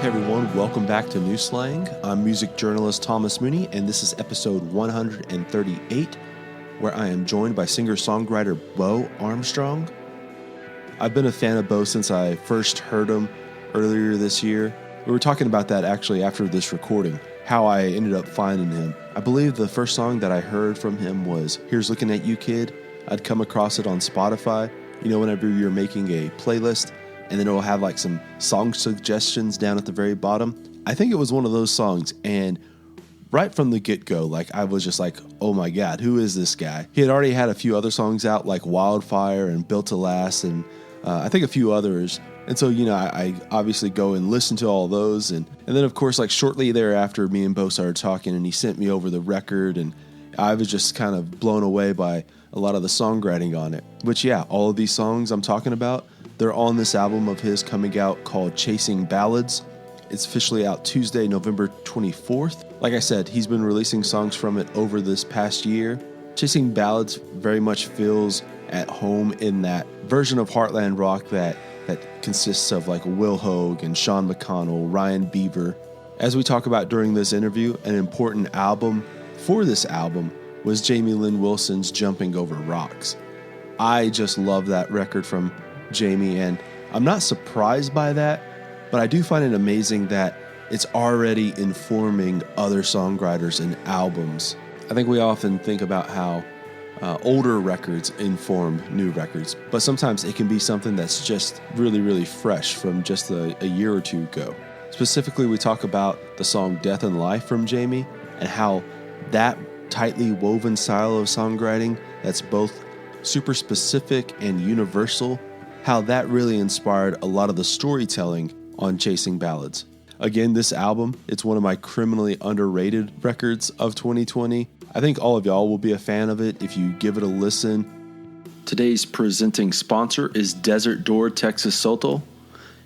Hey everyone, welcome back to New Slang. I'm music journalist Thomas Mooney, and this is episode 138, where I am joined by singer-songwriter Bo Armstrong. I've been a fan of Bo since I first heard him earlier this year. We were talking about that actually after this recording, how I ended up finding him. I believe the first song that I heard from him was Here's Looking at You Kid. I'd come across it on Spotify. You know, whenever you're making a playlist, and then it'll have like some song suggestions down at the very bottom. I think it was one of those songs, and right from the get-go, like I was just like, oh my God, who is this guy? He had already had a few other songs out like Wildfire and Built to Last, and I think a few others. And so, you know, I obviously go and listen to all those. And then, of course, like shortly thereafter, me and Bo started talking, and he sent me over the record, and I was just kind of blown away by a lot of the songwriting on it. Which, yeah, all of these songs I'm talking about, they're on this album of his coming out called Chasing Ballads. It's officially out Tuesday, November 24th. Like I said, he's been releasing songs from it over this past year. Chasing Ballads very much feels at home in that version of Heartland rock that consists of like Will Hoge and Sean McConnell, Ryan Beaver. As we talk about during this interview, an important album for this album was Jamie Lynn Wilson's Jumping Over Rocks. I just love that record from Jamie, and I'm not surprised by that, but I do find it amazing that it's already informing other songwriters and albums. I think we often think about how older records inform new records, but sometimes it can be something that's just really, really fresh from just a year or two ago. Specifically, we talk about the song Death and Life from Jamie and how that tightly woven style of songwriting that's both super specific and universal, how that really inspired a lot of the storytelling on Chasing Ballads. Again, this album, it's one of my criminally underrated records of 2020. I think all of y'all will be a fan of it if you give it a listen. Today's presenting sponsor is Desert Door Texas Sotol.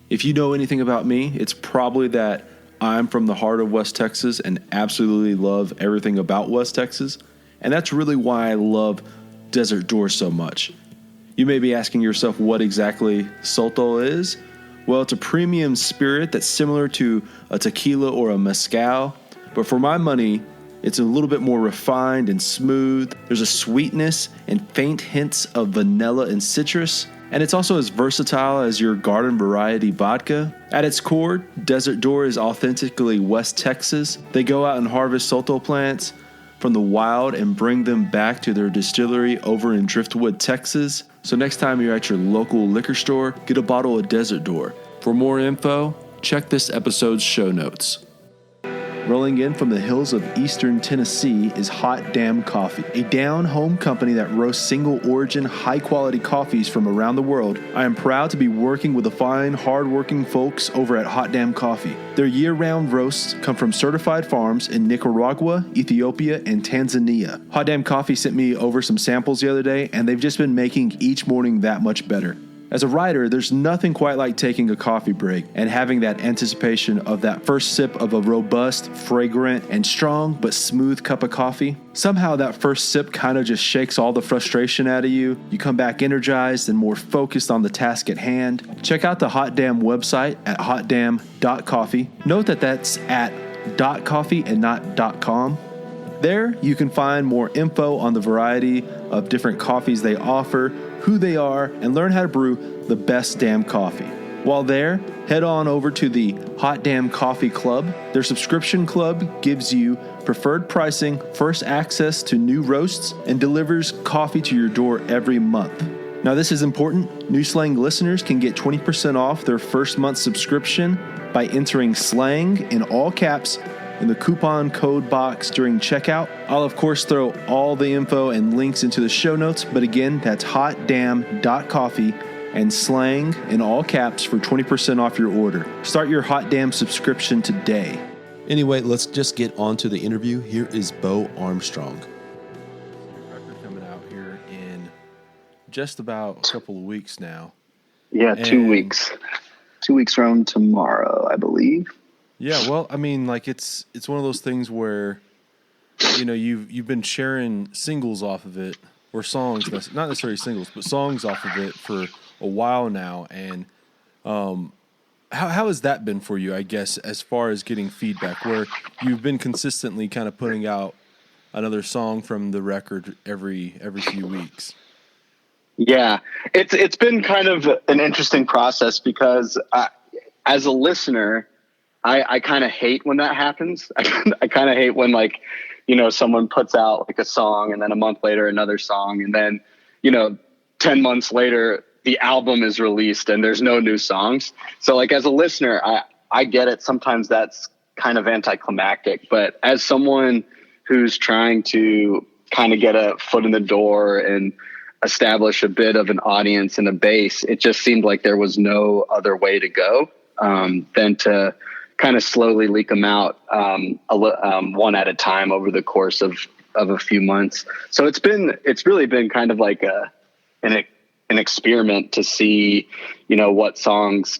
If you know anything about me, it's probably that I'm from the heart of West Texas and absolutely love everything about West Texas. And that's really why I love Desert Door so much. You may be asking yourself what exactly Sotol is. Well, it's a premium spirit that's similar to a tequila or a mezcal, but for my money, it's a little bit more refined and smooth. There's a sweetness and faint hints of vanilla and citrus, and it's also as versatile as your garden variety vodka. At its core, Desert Door is authentically West Texas. They go out and harvest Sotol plants from the wild and bring them back to their distillery over in Driftwood, Texas. So next time you're at your local liquor store, get a bottle of Desert Door. For more info, check this episode's show notes. Rolling in from the hills of eastern Tennessee is Hot Damn Coffee, a down-home company that roasts single-origin, high-quality coffees from around the world. I am proud to be working with the fine, hard-working folks over at Hot Damn Coffee. Their year-round roasts come from certified farms in Nicaragua, Ethiopia, and Tanzania. Hot Damn Coffee sent me over some samples the other day, and they've just been making each morning that much better. As a writer, there's nothing quite like taking a coffee break and having that anticipation of that first sip of a robust, fragrant, and strong but smooth cup of coffee. Somehow that first sip kind of just shakes all the frustration out of you. You come back energized and more focused on the task at hand. Check out the Hot Damn website at hotdamn.coffee. Note that that's at .coffee and not .com. There, you can find more info on the variety of different coffees they offer, who they are, and learn how to brew the best damn coffee. While there, head on over to the Hot Damn Coffee Club. Their subscription club gives you preferred pricing, first access to new roasts, and delivers coffee to your door every month. Now this is important. New Slang listeners can get 20% off their first month subscription by entering SLANG in all caps in the coupon code box during checkout. I'll of course throw all the info and links into the show notes, but again, that's hotdamn.coffee and SLANG in all caps for 20% off your order. Start your Hot Damn subscription today. Anyway, let's just get on to the interview. Here is Bo Armstrong. Record coming out here in just about a couple of weeks now. Yeah, 2 weeks. 2 weeks from tomorrow, I believe. Yeah, well, I mean, like it's one of those things where, you know, you've been sharing singles off of it, or songs, not necessarily singles, but songs off of it for a while now, and How has that been for you, I guess, as far as getting feedback, where you've been consistently kind of putting out another song from the record every few weeks? Yeah, it's been kind of an interesting process because as a listener, I kind of hate when that happens. I kind of hate when, like, someone puts out like a song and then a month later another song, and then 10 months later the album is released and there's no new songs. So, like, as a listener, I get it. Sometimes that's kind of anticlimactic, but as someone who's trying to kind of get a foot in the door and establish a bit of an audience and a base, it just seemed like there was no other way to go than to kind of slowly leak them out one at a time over the course of a few months. So it's really been kind of like an experiment to see, what songs,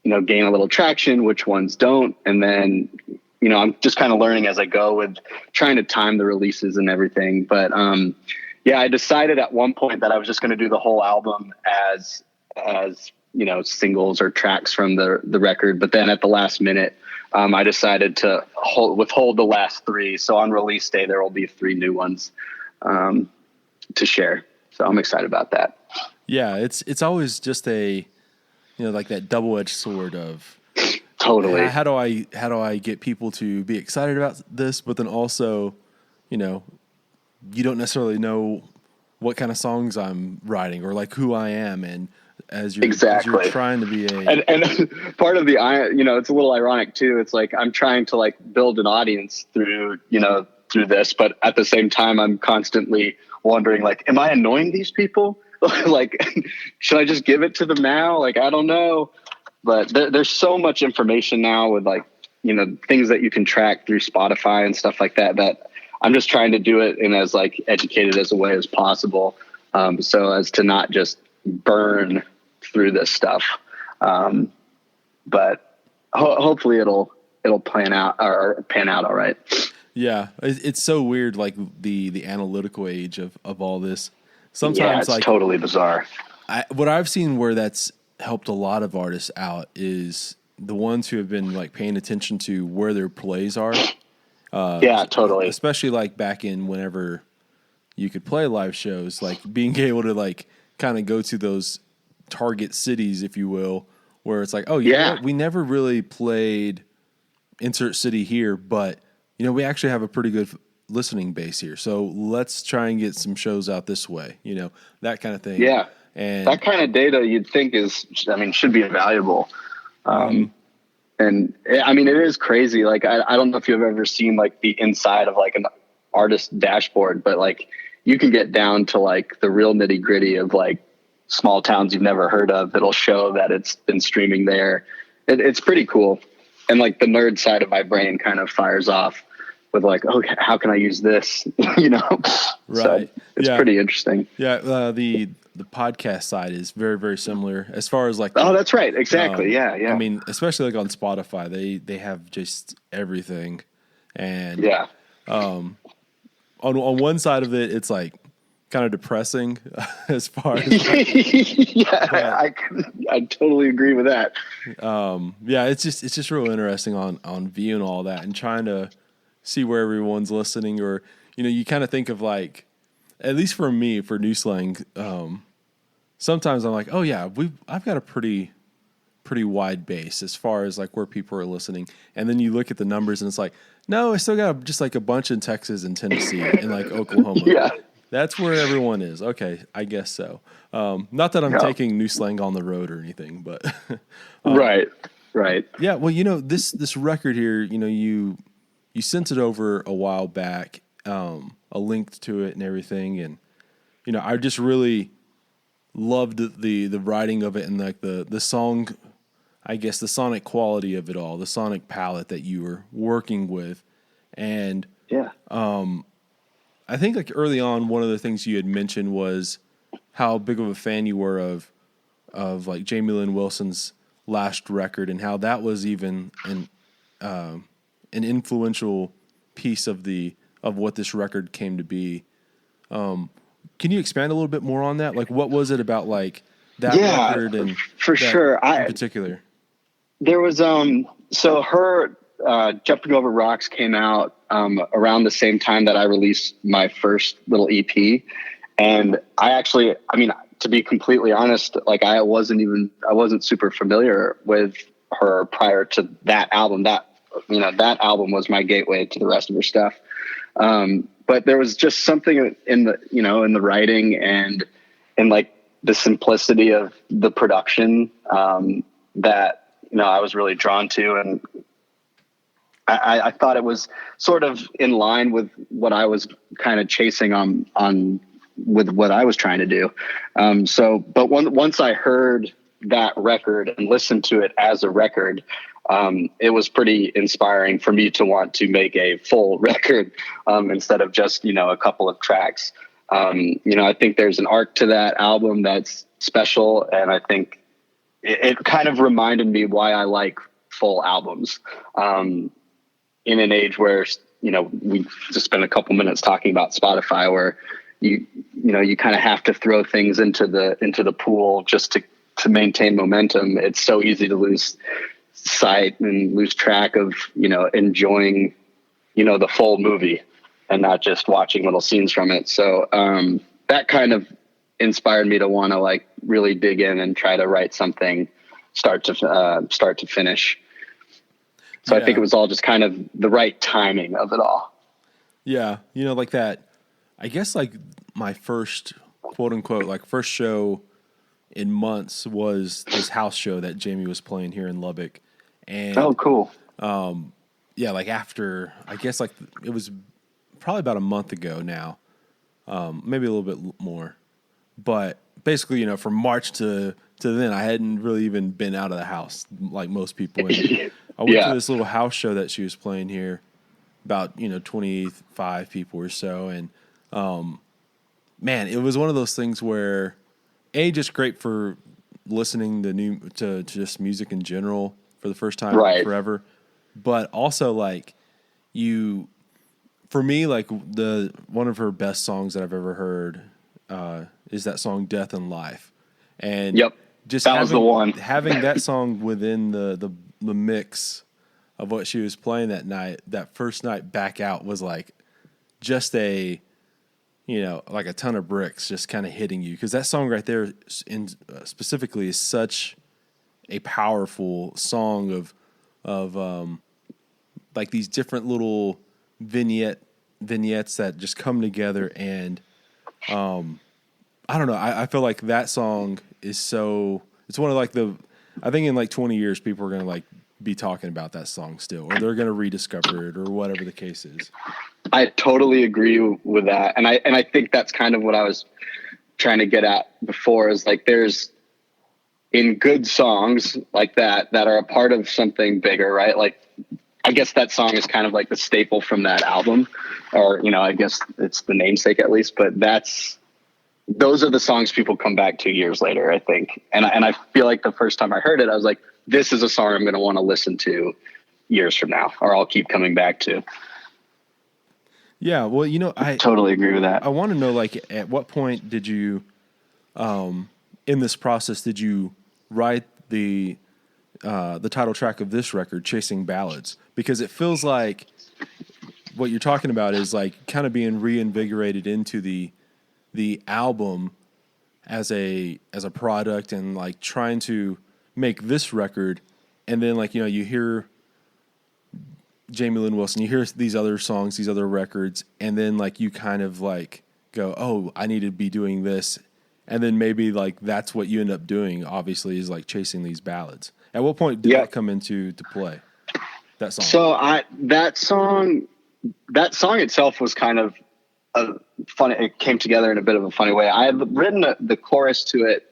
gain a little traction, which ones don't. And then, I'm just kind of learning as I go with trying to time the releases and everything. But yeah, I decided at one point that I was just going to do the whole album as singles or tracks from the record. But then at the last minute, I decided to withhold the last 3. So on release day, there will be 3 new ones to share. So I'm excited about that. Yeah, it's always just a, like that double-edged sword of totally. How do I get people to be excited about this, but then also, you don't necessarily know what kind of songs I'm writing or like who I am, and as you're trying to be and part of the it's a little ironic too. It's like I'm trying to like build an audience through this, but at the same time I'm constantly wondering, like, am I annoying these people? Like, should I just give it to them now? Like, I don't know. But there's so much information now with, like, things that you can track through Spotify and stuff like that, that I'm just trying to do it in as, like, educated as a way as possible. So as to not just burn through this stuff. But hopefully it'll pan out all right. Yeah. It's so weird. Like the analytical age of all this. Sometimes it's totally bizarre. What I've seen where that's helped a lot of artists out is the ones who have been like paying attention to where their plays are. Yeah, totally. Especially like back in whenever you could play live shows, like being able to like kind of go to those target cities, if you will, where it's like, oh yeah, we never really played insert city here, but we actually have a pretty good listening base here. So let's try and get some shows out this way, that kind of thing. Yeah. And that kind of data you'd think should be invaluable. And I mean, it is crazy. Like, I don't know if you've ever seen like the inside of like an artist dashboard, but like you can get down to like the real nitty gritty of like small towns you've never heard of. It'll show that it's been streaming there. It's pretty cool. And like the nerd side of my brain kind of fires off with like, okay, how can I use this? Right. So it's pretty interesting. Yeah. The podcast side is very, very similar as far as like. Oh, that's right. Exactly. Yeah. I mean, especially like on Spotify, they have just everything. And on one side of it, it's like kind of depressing as far as. I totally agree with that. Yeah, it's just real interesting on viewing all that and trying to see where everyone's listening, or you kind of think of like, at least for me, for New Slang, sometimes I'm like, oh yeah, I've got a pretty wide base as far as like where people are listening, and then you look at the numbers and it's like, no, I still got just like a bunch in Texas and Tennessee and like Oklahoma. Yeah, that's where everyone is. Okay, I guess so. Not that I'm taking New Slang on the road or anything, but right. Yeah, well, this record here, you sent it over a while back, a link to it and everything, and I just really loved the writing of it and like the song, I guess the sonic quality of it all, the sonic palette that you were working with, and I think like early on, one of the things you had mentioned was how big of a fan you were of like Jamie Lynn Wilson's last record, and how that was even an influential piece of what this record came to be. Can you expand a little bit more on that? Like, what was it about like that record and for sure in particular? There was, so her, Jumping Over Rocks came out, around the same time that I released my first little EP. And I mean, to be completely honest, like I wasn't super familiar with her prior to that album. That album was my gateway to the rest of her stuff. But there was just something in the writing and in like the simplicity of the production, that, I was really drawn to. And I thought it was sort of in line with what I was kind of chasing on with what I was trying to do. But once I heard that record and listened to it as a record, it was pretty inspiring for me to want to make a full record, instead of just, a couple of tracks. I think there's an arc to that album that's special. And I think it kind of reminded me why I like full albums, in an age where, we just spent a couple minutes talking about Spotify, where you kind of have to throw things into the pool just to maintain momentum. It's so easy to lose sight and lose track of, enjoying, the full movie and not just watching little scenes from it. So, that kind of inspired me to want to like really dig in and try to write something start to finish. So I think it was all just kind of the right timing of it all. Yeah. Like that, I guess like my first quote unquote, like first show in months was this house show that Jamie was playing here in Lubbock. And oh, cool. Yeah. Like after, I guess like it was probably about a month ago now, maybe a little bit more, but basically, from March to then, I hadn't really even been out of the house like most people. And I went to this little house show that she was playing here, about 25 people or so, and man, it was one of those things where just great for listening to just music in general for the first time in forever, but also like for me, like one of her best songs that I've ever heard is that song "Death and Life," and just that was the one. Having that song within the mix of what she was playing that night, that first night back out, was like just like a ton of bricks just kind of hitting you, because that song right there specifically is such a powerful song of like these different little vignettes that just come together. And I don't know, I feel like that song is it's one of like I think in like 20 years people are going to like be talking about that song still, or they're going to rediscover it, or whatever the case is. I totally agree with that. And I think that's kind of what I was trying to get at before, is like there's in good songs like that are a part of something bigger, right? Like, I guess that song is kind of like the staple from that album, or, I guess it's the namesake at least, but those are the songs people come back to years later, I think. And I feel like the first time I heard it, I was like, this is a song I'm going to want to listen to years from now, or I'll keep coming back to. Yeah. Well, I totally agree with that. I want to know, like, at what point did you, in this process, did you write the title track of this record, Chasing Ballads? Because it feels like what you're talking about is like kind of being reinvigorated into the album as a product, and like trying to make this record. And then like, you hear Jamie Lynn Wilson, you hear these other songs, these other records, and then like you kind of like go, oh, I need to be doing this. And then maybe like that's what you end up doing, obviously, is like chasing these ballads. At what point did that come into play? That song. So that song itself was kind of funny. It came together in a bit of a funny way. I had written the chorus to it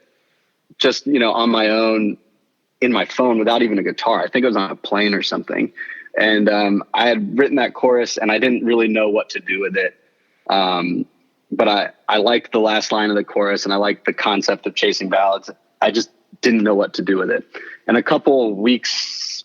just, on my own in my phone without even a guitar. I think it was on a plane or something. And I had written that chorus and I didn't really know what to do with it. But I liked the last line of the chorus and I liked the concept of chasing ballads. I just didn't know what to do with it. And a couple weeks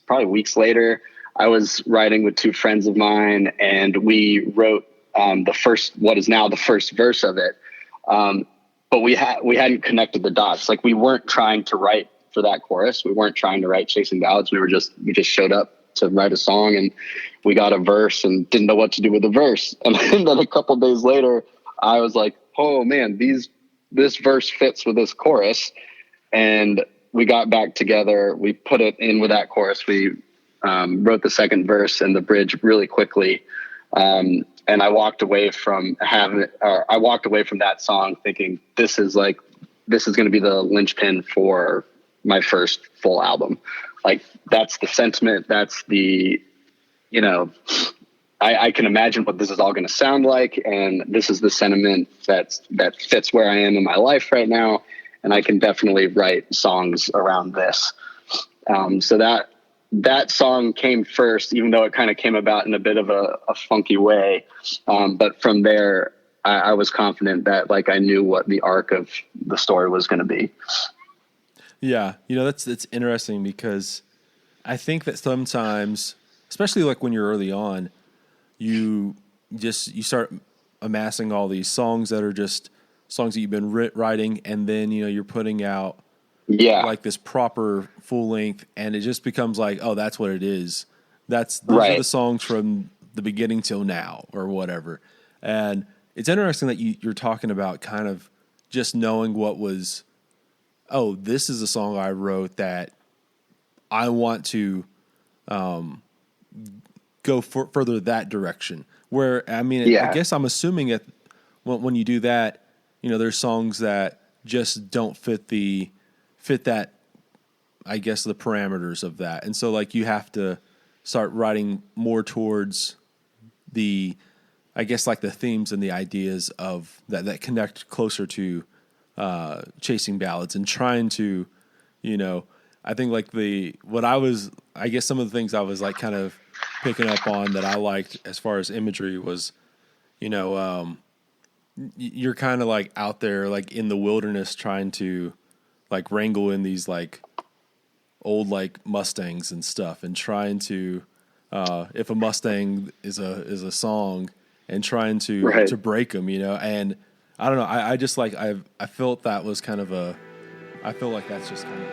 later, I was writing with two friends of mine and we wrote what is now the first verse of it. But we hadn't connected the dots. Like we weren't trying to write for that chorus. We weren't trying to write Chasing Ballads. We just showed up to write a song, and we got a verse and didn't know what to do with the verse. And then a couple days later, I was like, oh man, this verse fits with this chorus. And we got back together. We put it in with that chorus. We wrote the second verse and the bridge really quickly. And I walked away from that song thinking, this is going to be the linchpin for my first full album. Like, that's the sentiment. That's the, I can imagine what this is all going to sound like. And this is the sentiment that fits where I am in my life right now. And I can definitely write songs around this. So that song came first, even though it kind of came about in a bit of a funky way. But from there, I was confident that like I knew what the arc of the story was going to be. Yeah. That's interesting, because I think that sometimes, especially like when you're early on, you start amassing all these songs that are just songs that you've been writing, and then, you're putting out like this proper full length, and it just becomes like, oh, that's what it is. Those are the songs from the beginning till now or whatever. And it's interesting that you're talking about kind of just knowing what was, oh, this is a song I wrote that I want to go further that direction. Where, I mean, I guess I'm assuming that when you do that, there's songs that just don't fit that, I guess, the parameters of that. And so like you have to start writing more towards the, I guess, like the themes and the ideas of that connect closer to Chasing Ballads, and trying to, I think like I guess some of the things I was like kind of picking up on that I liked as far as imagery was, you're kind of like out there like in the wilderness trying to like wrangle in these like old like Mustangs and stuff, and trying to if a Mustang is a song, and trying to break them, and I don't know, I just like I felt that was kind of I feel like that's just kind of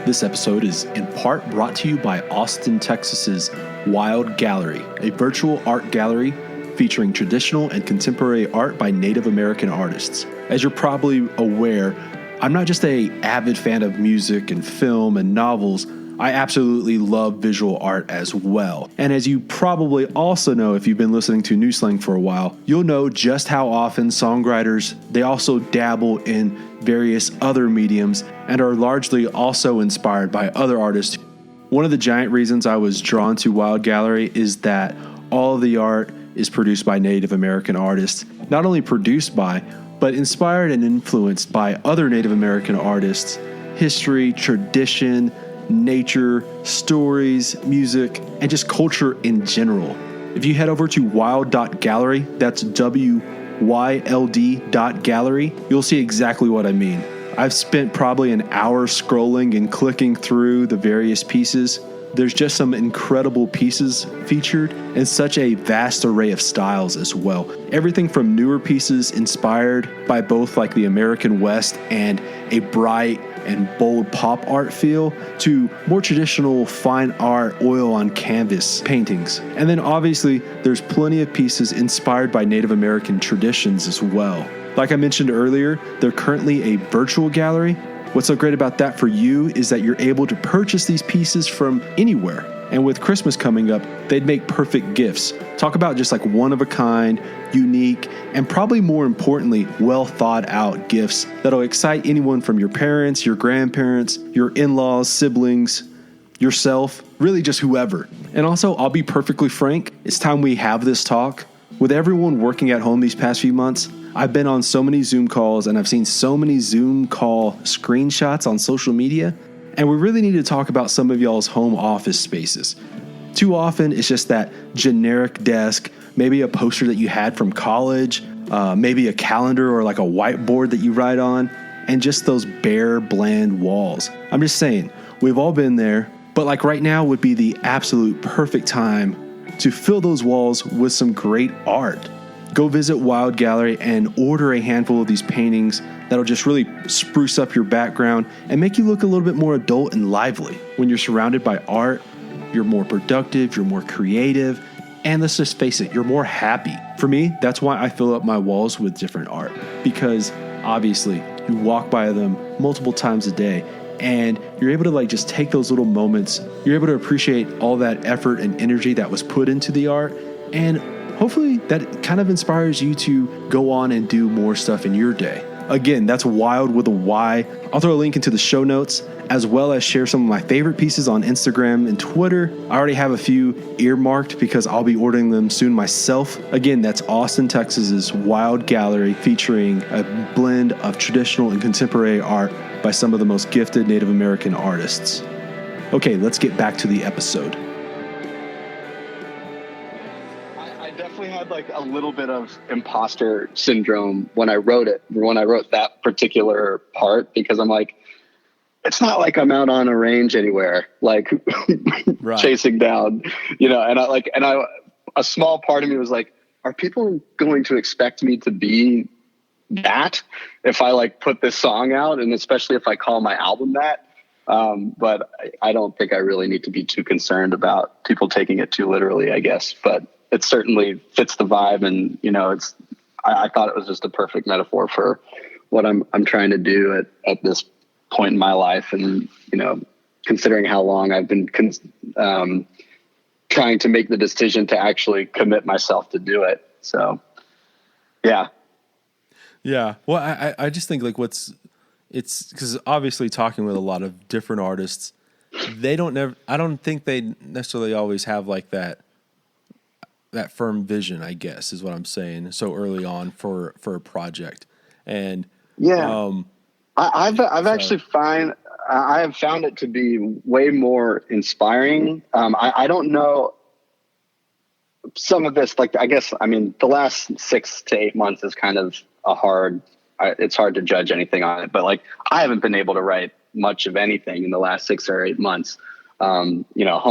This episode is in part brought to you by Austin, Texas's Wild Gallery, a virtual art gallery featuring traditional and contemporary art by Native American artists. As you're probably aware, I'm not just an avid fan of music and film and novels, I absolutely love visual art as well. And as you probably also know if you've been listening to New Slang for a while, you'll know just how often songwriters, they also dabble in various other mediums and are largely also inspired by other artists. One of the giant reasons I was drawn to Wild Gallery is that all of the art is produced by Native American artists, not only produced by, but inspired and influenced by other Native American artists, history, tradition, nature, stories, music, and just culture in general. If you head over to wild.gallery, that's WYLD.gallery, you'll see exactly what I mean. I've spent probably an hour scrolling and clicking through the various pieces. There's just some incredible pieces featured, and such a vast array of styles as well. Everything from newer pieces inspired by both like the American West and a bright and bold pop art feel, to more traditional fine art oil on canvas paintings. And then obviously there's plenty of pieces inspired by Native American traditions as well. Like I mentioned earlier, they're currently a virtual gallery. What's so great about that for you is that you're able to purchase these pieces from anywhere. And with Christmas coming up, they'd make perfect gifts. Talk about just like one of a kind, unique, and probably more importantly, well thought out gifts that'll excite anyone from your parents, your grandparents, your in-laws, siblings, yourself, really just whoever. And also, I'll be perfectly frank, it's time we have this talk. With everyone working at home these past few months, I've been on so many Zoom calls and I've seen so many Zoom call screenshots on social media, and we really need to talk about some of y'all's home office spaces. Too often, it's just that generic desk, maybe a poster that you had from college, maybe a calendar or like a whiteboard that you write on, and just those bare, bland walls. I'm just saying, we've all been there, but like right now would be the absolute perfect time to fill those walls with some great art. go visit Wild Gallery and order a handful of these paintings that'll just really spruce up your background and make you look a little bit more adult and lively. When you're surrounded by art, you're more productive, you're more creative, and let's just face it, you're more happy. For me, that's why I fill up my walls with different art, because obviously you walk by them multiple times a day and you're able to like just take those little moments. You're able to appreciate all that effort and energy that was put into the art, and hopefully that kind of inspires you to go on and do more stuff in your day. Again, that's Wild with a Y. I'll throw a link into the show notes, as well as share some of my favorite pieces on Instagram and Twitter. I already have a few earmarked because I'll be ordering them soon myself. Again, that's Austin, Texas's Wild Gallery, featuring a blend of traditional and contemporary art by some of the most gifted Native American artists. Okay, let's get back to the episode. Had like a little bit of imposter syndrome when I wrote that particular part, because I'm like, it's not like I'm out on a range anywhere, like right. Chasing down, and a small part of me was like, are people going to expect me to be that if I like put this song out, and especially if I call my album that? But I don't think I really need to be too concerned about people taking it too literally, I guess. But it certainly fits the vibe, and I thought it was just a perfect metaphor for what I'm trying to do at this point in my life, and considering how long I've been trying to make the decision to actually commit myself to do it. So, yeah. Well, I just think like it's because obviously talking with a lot of different artists, I don't think they necessarily always have like that firm vision, I guess, is what I'm saying, so early on for a project. And I have found it to be way more inspiring. I don't know some of this, like, I guess, I mean, the last 6 to 8 months is kind of it's hard to judge anything on it, but like, I haven't been able to write much of anything in the last 6 or 8 months. Home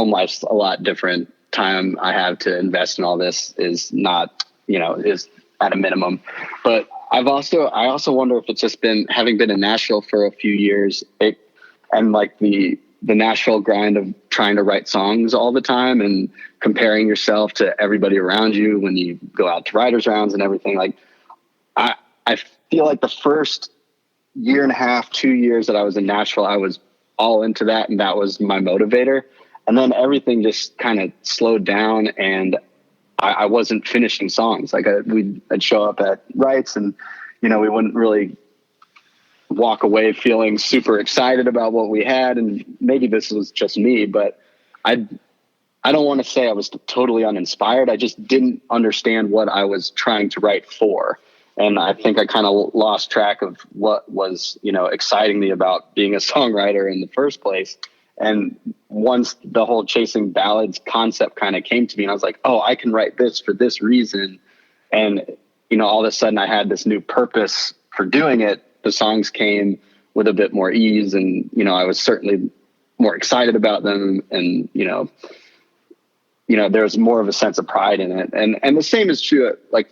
life's a lot different. Time I have to invest in all this is not, is at a minimum. But I also wonder if it's just been, having been in Nashville for a few years, and like the Nashville grind of trying to write songs all the time and comparing yourself to everybody around you when you go out to writers' rounds and everything. Like, I feel like the first year and a half, 2 years that I was in Nashville, I was all into that, and that was my motivator. And then everything just kind of slowed down, and I wasn't finishing songs. Like I'd show up at writes, and we wouldn't really walk away feeling super excited about what we had. And maybe this was just me, but I don't want to say I was totally uninspired. I just didn't understand what I was trying to write for. And I think I kind of lost track of what was, exciting me about being a songwriter in the first place. And once the whole chasing ballads concept kind of came to me, and I was like, oh, I can write this for this reason. And, all of a sudden I had this new purpose for doing it. The songs came with a bit more ease, and, I was certainly more excited about them. And, there's more of a sense of pride in it. And the same is true. Like,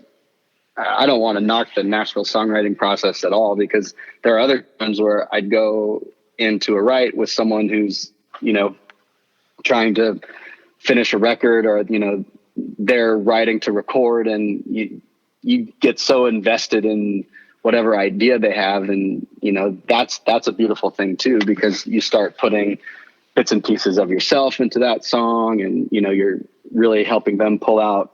I don't want to knock the Nashville songwriting process at all, because there are other times where I'd go into a write with someone who's, trying to finish a record, or, they're writing to record, and you get so invested in whatever idea they have. And, that's a beautiful thing too, because you start putting bits and pieces of yourself into that song, and, you're really helping them pull out,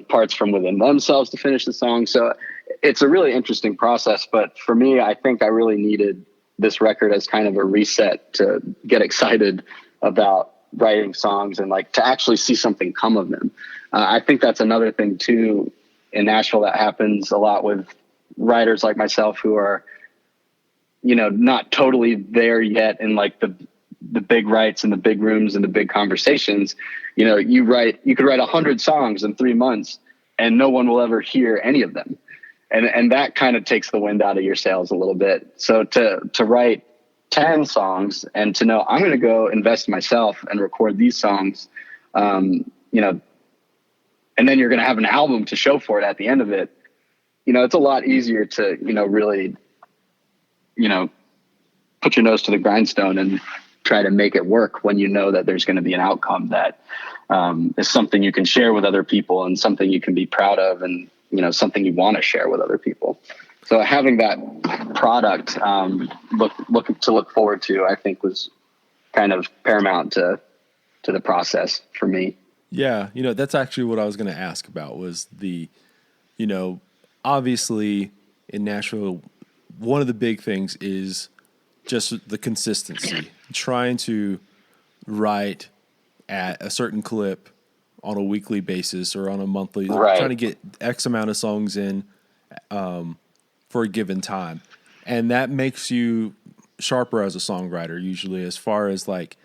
parts from within themselves to finish the song. So it's a really interesting process. But for me, I think I really needed this record as kind of a reset to get excited about writing songs and like to actually see something come of them. I think that's another thing too in Nashville that happens a lot with writers like myself who are, not totally there yet in like the big writes and the big rooms and the big conversations. You could write 100 songs in 3 months and no one will ever hear any of them. And that kind of takes the wind out of your sails a little bit. So to write 10 songs and to know I'm going to go invest in myself and record these songs, and then you're going to have an album to show for it at the end of it. You know, it's a lot easier to, you know, really, you know, put your nose to the grindstone and try to make it work when you know that there's going to be an outcome that is something you can share with other people and something you can be proud of, and, you know, something you want to share with other people. So having that product look forward to, I think, was kind of paramount to the process for me. Yeah, you know, that's actually what I was going to ask about, was the, you know, obviously in Nashville, one of the big things is just the consistency, trying to write at a certain clip on a weekly basis or on a monthly, right. Trying to get X amount of songs in for a given time. And that makes you sharper as a songwriter, usually, as far as like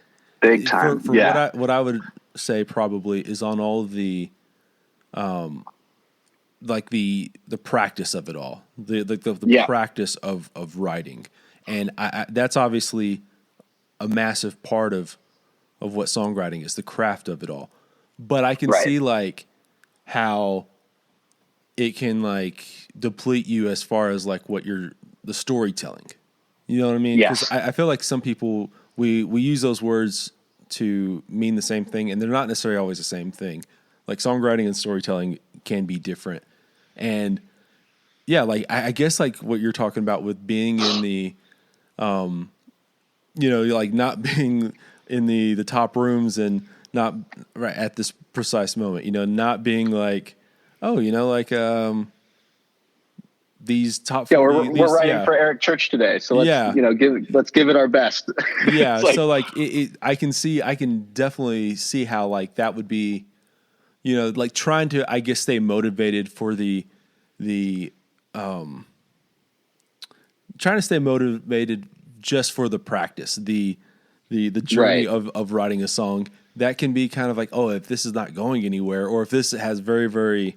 big time. For yeah. what I would say probably is on all the like the practice of it all, the practice of writing. And I that's obviously a massive part of what songwriting is, the craft of it all. But I can see like how it can like deplete you as far as like what the storytelling. You know what I mean? Yes. Because I feel like some people, we use those words to mean the same thing, and they're not necessarily always the same thing. Like songwriting and storytelling can be different. And yeah, like I guess like what you're talking about with being in the, you know, like not being in the top rooms and not right at this precise moment, you know, not being like, oh, you know, like these top 40, we're writing for Eric Church today, so let's you know let's give it our best. Yeah, so like I can definitely see how like that would be, you know, like trying to, I guess, stay motivated for trying to stay motivated just for the practice, the journey of writing a song. That can be kind of like, oh, if this is not going anywhere, or if this has very, very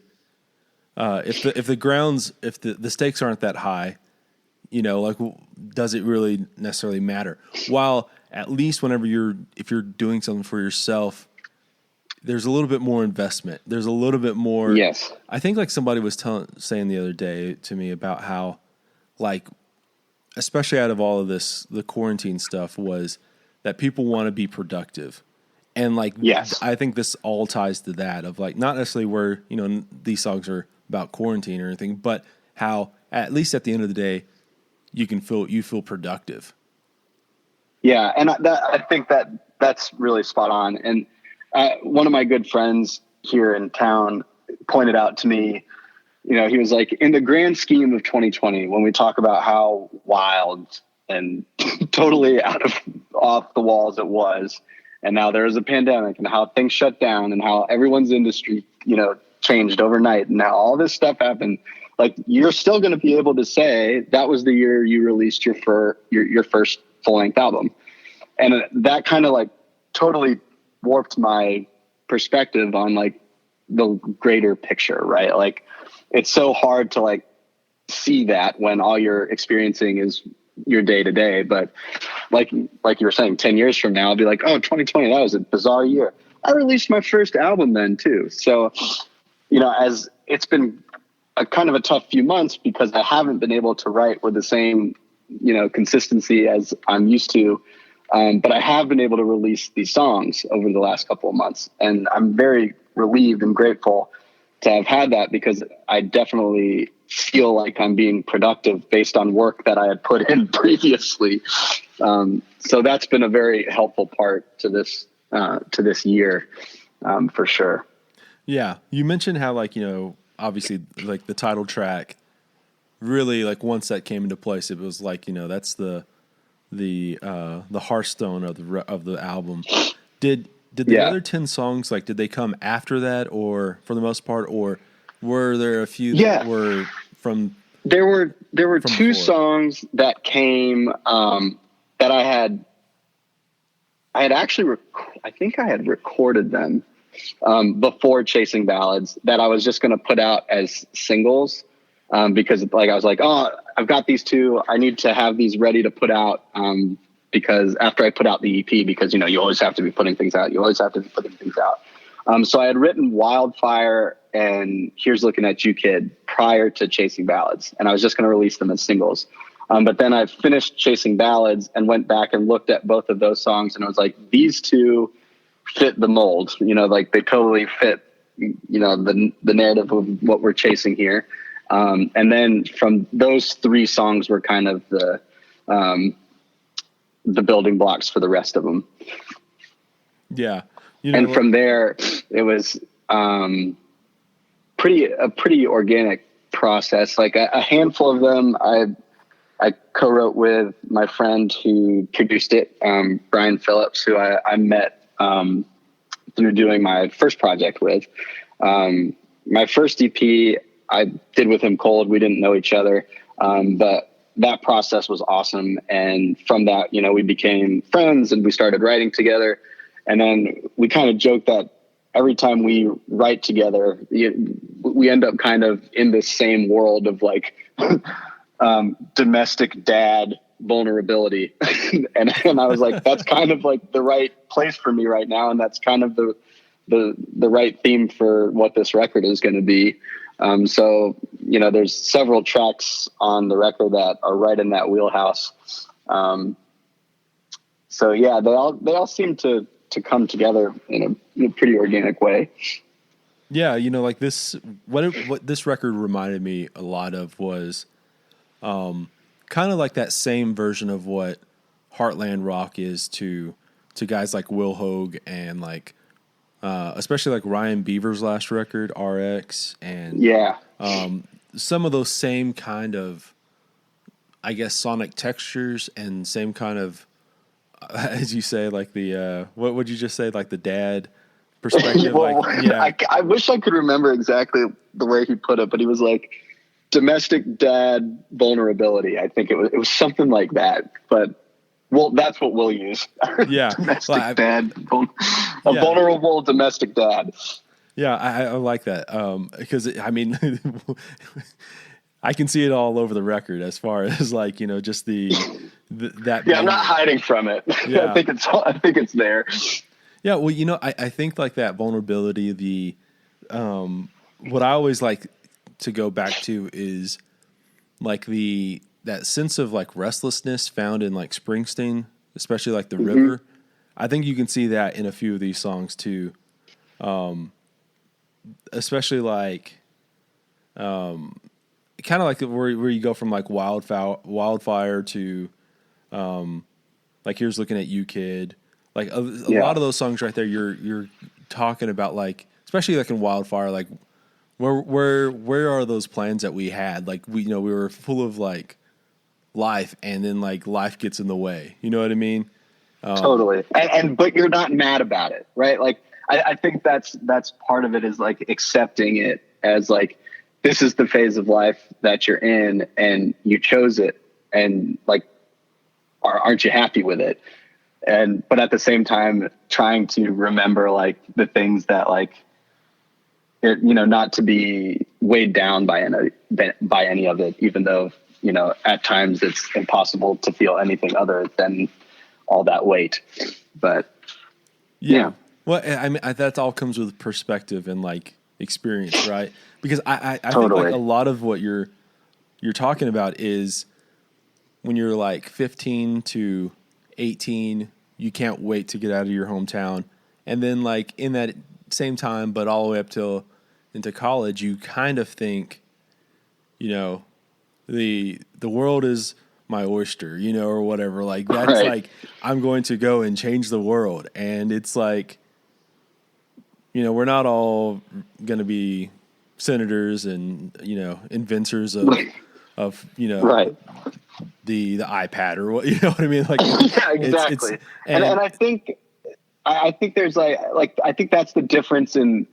if the stakes aren't that high, you know, like, does it really necessarily matter? While at least if you're doing something for yourself, there's a little bit more investment. There's a little bit more. Yes. I think like somebody was saying the other day to me about how, like, especially out of all of this, the quarantine stuff, was that people want to be productive. And like, yes. I think this all ties to that, of like, not necessarily where, you know, these songs are about quarantine or anything, but how at least at the end of the day, you feel productive. Yeah. And I think that's really spot on. And one of my good friends here in town pointed out to me, you know, he was like, in the grand scheme of 2020, when we talk about how wild and totally off the walls it was, and now there was a pandemic and how things shut down and how everyone's industry, you know, changed overnight, and now all this stuff happened, like, you're still going to be able to say that was the year you released your first full-length album. And that kind of like totally warped my perspective on like the greater picture, right? Like, it's so hard to like see that when all you're experiencing is your day to day. But like you were saying, 10 years from now, I'll be like, oh, 2020, that was a bizarre year. I released my first album then too. So, you know, as it's been a kind of a tough few months because I haven't been able to write with the same, you know, consistency as I'm used to. But I have been able to release these songs over the last couple of months, and I'm very relieved and grateful to have had that, because I definitely feel like I'm being productive based on work that I had put in previously. So that's been a very helpful part to this year, for sure. Yeah. You mentioned how, like, you know, obviously like the title track really, like, once that came into place, it was like, you know, that's the hearthstone of the album. Did the other 10 songs, like, did they come after that, or for the most part, or were there a few that were from? There were two songs that came that I had actually I think I had recorded them before Chasing Ballads, that I was just going to put out as singles, because like I was like, oh, I've got these two, I need to have these ready to put out, because after I put out the EP, because, you know, you always have to be putting things out. So I had written Wildfire and Here's Looking at You Kid prior to Chasing Ballads. And I was just going to release them as singles. But then I finished Chasing Ballads and went back and looked at both of those songs. And I was like, these two fit the mold, like they totally fit, the narrative of what we're chasing here. And then from those three songs were kind of the building blocks for the rest of them. Yeah. And from there it was a pretty organic process. Like a handful of them I co-wrote with my friend who produced it, Brian Phillips, who I met through doing my first project with. My first EP I did with him cold. We didn't know each other, but that process was awesome. And from that, we became friends and we started writing together. And then we kind of joked that every time we write together, we end up kind of in this same world of like domestic dad vulnerability. and I was like, that's kind of like the right place for me right now. And that's kind of the right theme for what this record is going to be. So, there's several tracks on the record that are right in that wheelhouse. So yeah, they all seem to come together in a pretty organic way. Yeah. Like this, what this record reminded me a lot of was, kind of like that same version of what Heartland rock is to guys like Will Hogue and like, especially like Ryan Beaver's last record, RX, and some of those same kind of, I guess, sonic textures and same kind of, as you say, like the what would you just say, like the dad perspective? Well, I wish I could remember exactly the way he put it, but he was like domestic dad vulnerability. I think it was something like that, but. Well, that's what we'll use. Yeah. Domestic dad. Vulnerable domestic dad. Yeah, I like that. Because, I mean, I can see it all over the record as far as, like, just that. Yeah, I'm not hiding from it. Yeah. I think it's there. Yeah, well, I think, like, that vulnerability, what I always like to go back to is, like, that sense of like restlessness found in like Springsteen, especially like the river. I think you can see that in a few of these songs too. Especially like, kind of like where you go from like Wildfire to, like Here's Looking at You Kid. Like a lot of those songs right there, you're talking about like, especially like in Wildfire, like where are those plans that we had? Like we were full of like life, and then like life gets in the way. You know what I mean? Totally. But you're not mad about it, right? Like I think that's part of it, is like accepting it as like, this is the phase of life that you're in and you chose it, and like, aren't you happy with it? But at the same time, trying to remember like the things that like, not to be weighed down by any of it, even though, at times it's impossible to feel anything other than all that weight. But yeah. Well, I mean, that all comes with perspective and like experience, right? Because I Totally. think like a lot of what you're talking about is when you're like 15 to 18, you can't wait to get out of your hometown. And then like in that same time, but all the way up till into college, you kind of think, the world is my oyster, or whatever. Like that's right. Like, I'm going to go and change the world. And it's like, we're not all going to be senators and, inventors of right. the iPad or what, you know what I mean? Like, yeah, exactly. And I think there's like, I think that's the difference in,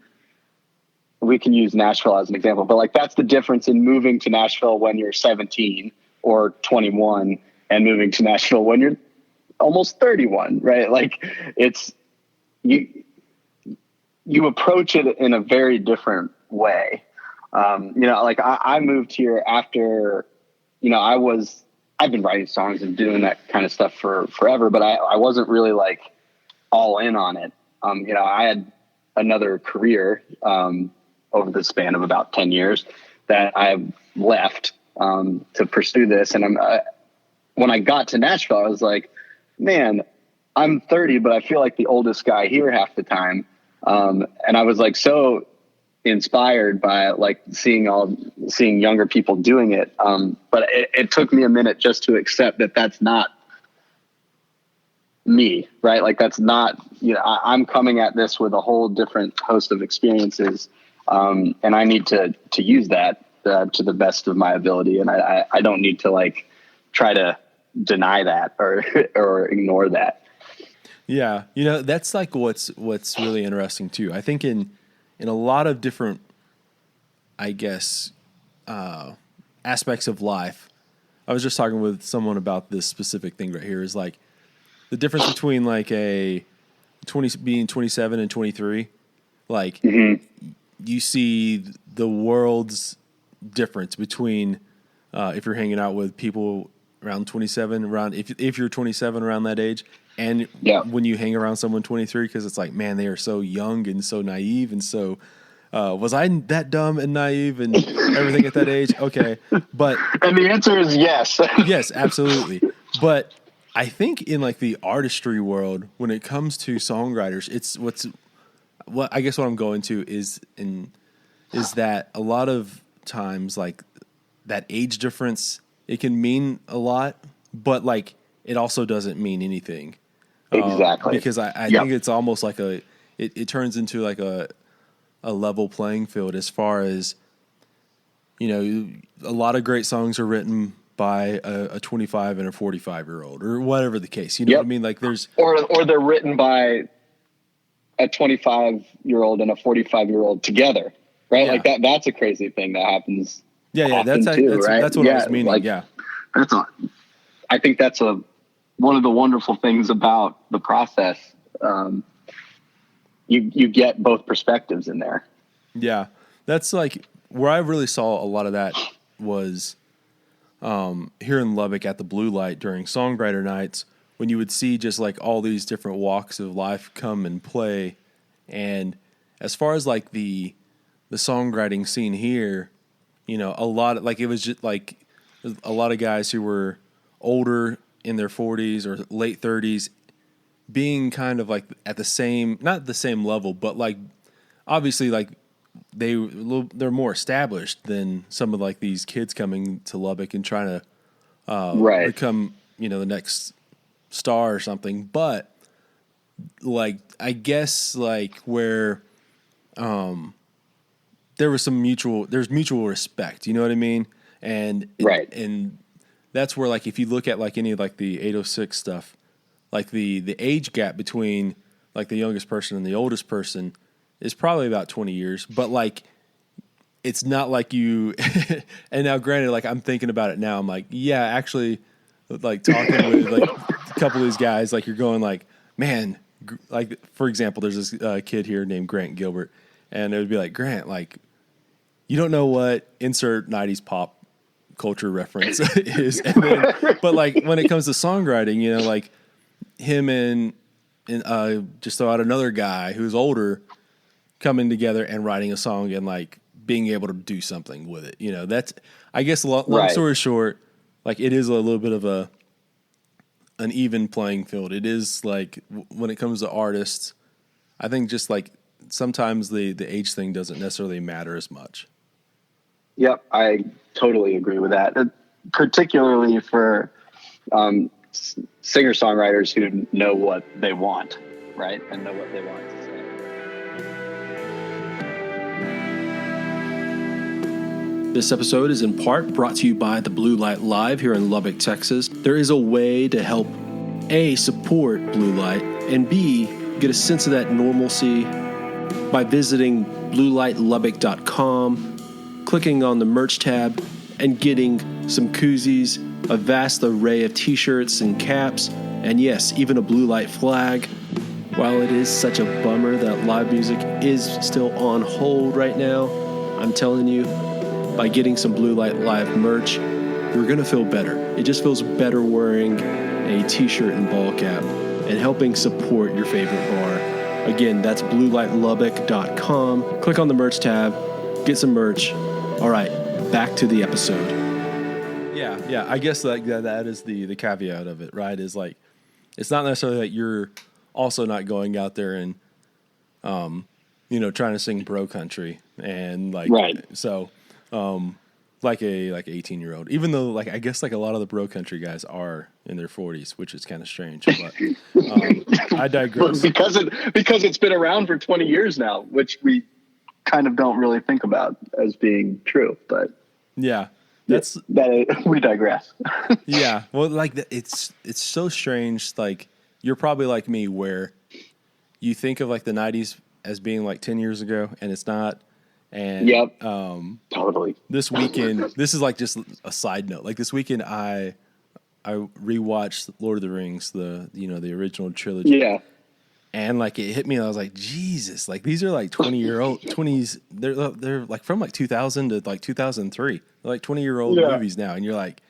we can use Nashville as an example, but like, that's the difference in moving to Nashville when you're 17 or 21 and moving to Nashville when you're almost 31, right? Like it's, you approach it in a very different way. Like I moved here after, I've been writing songs and doing that kind of stuff for forever, but I wasn't really like all in on it. I had another career, over the span of about 10 years that I left to pursue this. And when I got to Nashville, I was like, man, I'm 30, but I feel like the oldest guy here half the time. And I was like so inspired by like seeing younger people doing it. But it took me a minute just to accept that that's not me, right? Like that's not, I'm coming at this with a whole different host of experiences. And I need to use that to the best of my ability. And I don't need to like try to deny that or ignore that. Yeah. That's like what's really interesting too. I think in a lot of different, I guess, aspects of life, I was just talking with someone about this specific thing right here, is like the difference between like being 27 and 23, like you see the world's difference between if you're hanging out with people around 27, if you're 27 around that age, and when you hang around someone 23, because it's like, man, they are so young and so naive, and so was I that dumb and naive and everything at that age? Okay, but and the answer is yes. Yes, absolutely. But I think in like the artistry world, when it comes to songwriters, it's what I guess what I'm going to is that a lot of times like that age difference, it can mean a lot, but like it also doesn't mean anything. Exactly. Because I think it's almost like it turns into like a level playing field as far as, a lot of great songs are written by a 25 and a 45-year-old or whatever the case. You know what I mean? Like there's or they're written by a 25-year-old and a 45-year-old together, right? Yeah. Like that's a crazy thing that happens. Yeah, that's right? That's what I was meaning. Like, I think that's one of the wonderful things about the process. You get both perspectives in there. Yeah, that's like where I really saw a lot of that was here in Lubbock at the Blue Light during songwriter nights, when you would see just like all these different walks of life come and play. And as far as like the songwriting scene here, a lot of, like, it was just like a lot of guys who were older in their 40s or late 30s being kind of like at the same, not the same level, but like obviously like they're more established than some of like these kids coming to Lubbock and trying to become, the next star or something. But like, I guess like where there's mutual respect, you know what I mean? And and that's where like if you look at like any of like the 806 stuff, like the age gap between like the youngest person and the oldest person is probably about 20 years, but like it's not like you and now granted, like I'm thinking about it now, I'm like, yeah, actually, like talking with like a couple of these guys, like you're going like, man, like for example, there's this kid here named Grant Gilbert, and it would be like, Grant, like you don't know what insert 90s pop culture reference is, and then, but like when it comes to songwriting, like him and just throw out another guy who's older coming together and writing a song and like being able to do something with it. That's, I guess, long story short, like it is a little bit of an even playing field. It is like when it comes to artists, I think just like sometimes the age thing doesn't necessarily matter as much. Yep, I totally agree with that. Particularly for singer-songwriters who know what they want, right? And know what they want to say. This episode is in part brought to you by the Blue Light Live here in Lubbock, Texas. There is a way to help A, support Blue Light, and B, get a sense of that normalcy by visiting bluelightlubbock.com, clicking on the merch tab, and getting some koozies, a vast array of t-shirts and caps, and yes, even a Blue Light flag. While it is such a bummer that live music is still on hold right now, I'm telling you, by getting some Blue Light Live merch, you're going to feel better. It just feels better wearing a t-shirt and ball cap and helping support your favorite bar. Again, that's bluelightlubbock.com. Click on the merch tab, get some merch. All right, back to the episode. Yeah. I guess that is the caveat of it, right? Is like, it's not necessarily that you're also not going out there and, trying to sing bro country and like, right. So, like a 18-year-old, even though like, I guess like a lot of the bro country guys are in their 40s, which is kind of strange, but, I digress. Because it's been around for 20 years now, which we kind of don't really think about as being true, but yeah. We digress. Yeah. Well, like it's so strange. Like you're probably like me where you think of like the 90s as being like 10 years ago and it's not. And yep. Totally. This weekend, this is like just a side note. Like this weekend I rewatched Lord of the Rings, the original trilogy. Yeah. And like it hit me and I was like, Jesus, like these are like 20s. They're like from like 2000 to like 2003. They're like 20-year-old movies now. And you're like,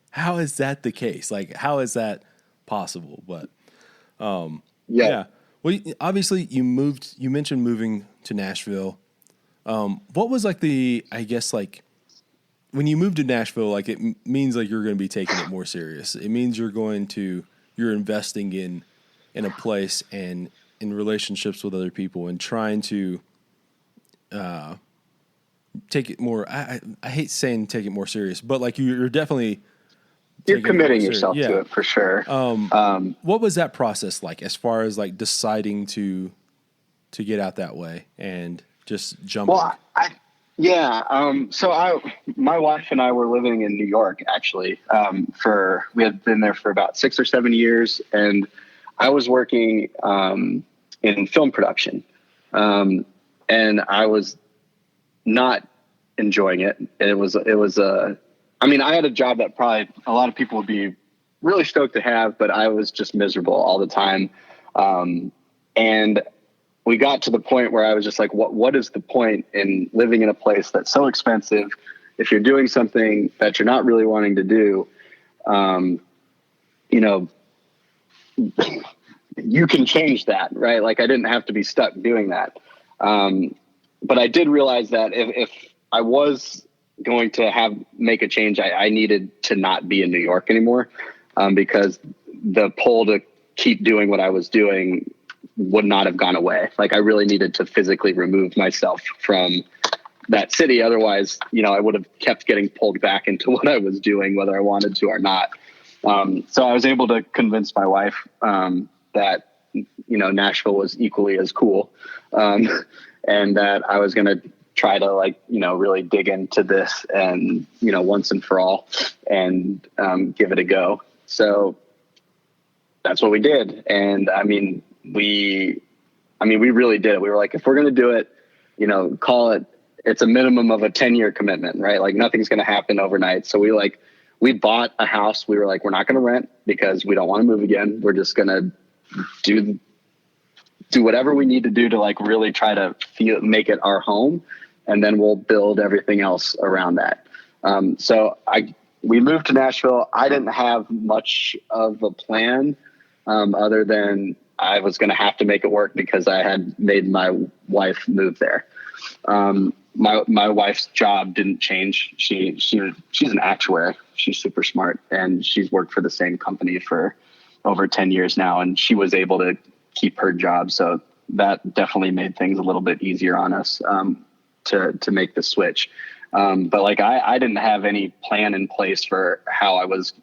how is that the case? Like, how is that possible? But, yeah. Well, obviously you mentioned moving to Nashville. What was like I guess like when you moved to Nashville, like it means like you're going to be taking it more serious. It means you're investing in a place and in relationships with other people and trying to take it more. I hate saying take it more serious, but like you're definitely committing yourself to it for sure. What was that process like as far as like deciding to get out that way and just jump? Well, so my wife and I were living in New York actually. We had been there for about 6 or 7 years, and I was working in film production, and I was not enjoying it. I had a job that probably a lot of people would be really stoked to have, but I was just miserable all the time. And we got to the point where I was just like, what is the point in living in a place that's so expensive if you're doing something that you're not really wanting to do? You can change that, right? Like I didn't have to be stuck doing that. But I did realize that if I was going to make a change, I needed to not be in New York anymore, because the pull to keep doing what I was doing would not have gone away. Like I really needed to physically remove myself from that city. Otherwise, I would have kept getting pulled back into what I was doing, whether I wanted to or not. So I was able to convince my wife, that, Nashville was equally as cool. And that I was going to try to really dig into this and, once and for all and, give it a go. So that's what we did. And we really did it. We were like, if we're going to do it, it's a minimum of a 10-year commitment, right? Like nothing's going to happen overnight. So we bought a house. We were like, we're not going to rent because we don't want to move again. We're just going to do whatever we need to do to really try to make it our home. And then we'll build everything else around that. So we moved to Nashville. I didn't have much of a plan, other than I was going to have to make it work because I had made my wife move there. My wife's job didn't change. She's an actuary. She's super smart, and she's worked for the same company for over 10 years now. And she was able to keep her job. So that definitely made things a little bit easier on us, to make the switch. But I didn't have any plan in place for how I was,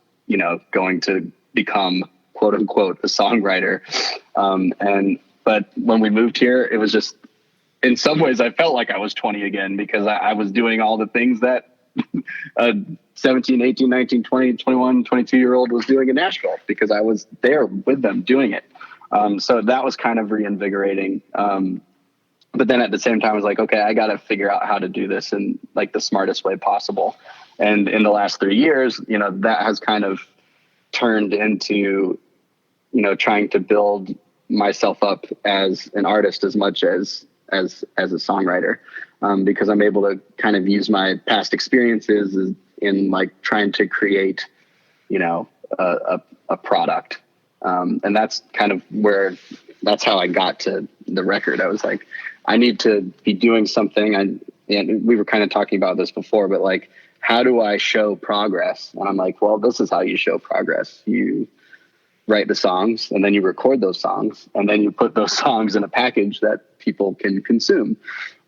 going to become quote unquote a songwriter. But when we moved here, it was just, in some ways I felt like I was 20 again, because I was doing all the things that a 17, 18, 19, 20, 21, 22-year-old was doing in Nashville, because I was there with them doing it. So that was kind of reinvigorating. But then at the same time, I was like, okay, I got to figure out how to do this in the smartest way possible. And in the last 3 years, that has kind of turned into, trying to build myself up as an artist as much as a songwriter, because I'm able to kind of use my past experiences in trying to create, a product. And that's kind of that's how I got to the record. I was like, I need to be doing something and we were kind of talking about this before, but like, how do I show progress? And I'm like, well, this is how you show progress. You write the songs, and then you record those songs, and then you put those songs in a package that people can consume.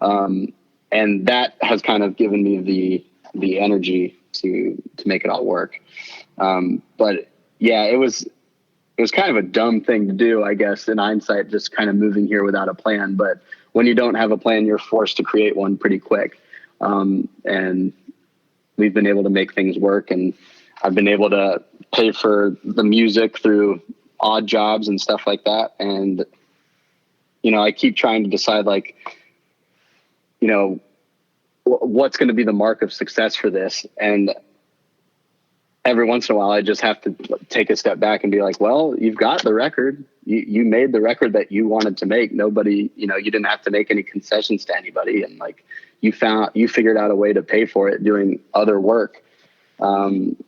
And that has kind of given me the energy to make it all work. But yeah, it was kind of a dumb thing to do, I guess, in hindsight, just kind of moving here without a plan. But when you don't have a plan, you're forced to create one pretty quick. And we've been able to make things work, and I've been able to pay for the music through odd jobs and stuff like that. And, you know, I keep trying to decide, like, you know, what's going to be the mark of success for this. And every once in a while, I just have to take a step back and be like, well, you've got the record. You made the record that you wanted to make. Nobody, you know, you didn't have to make any concessions to anybody. And like, you figured out a way to pay for it doing other work.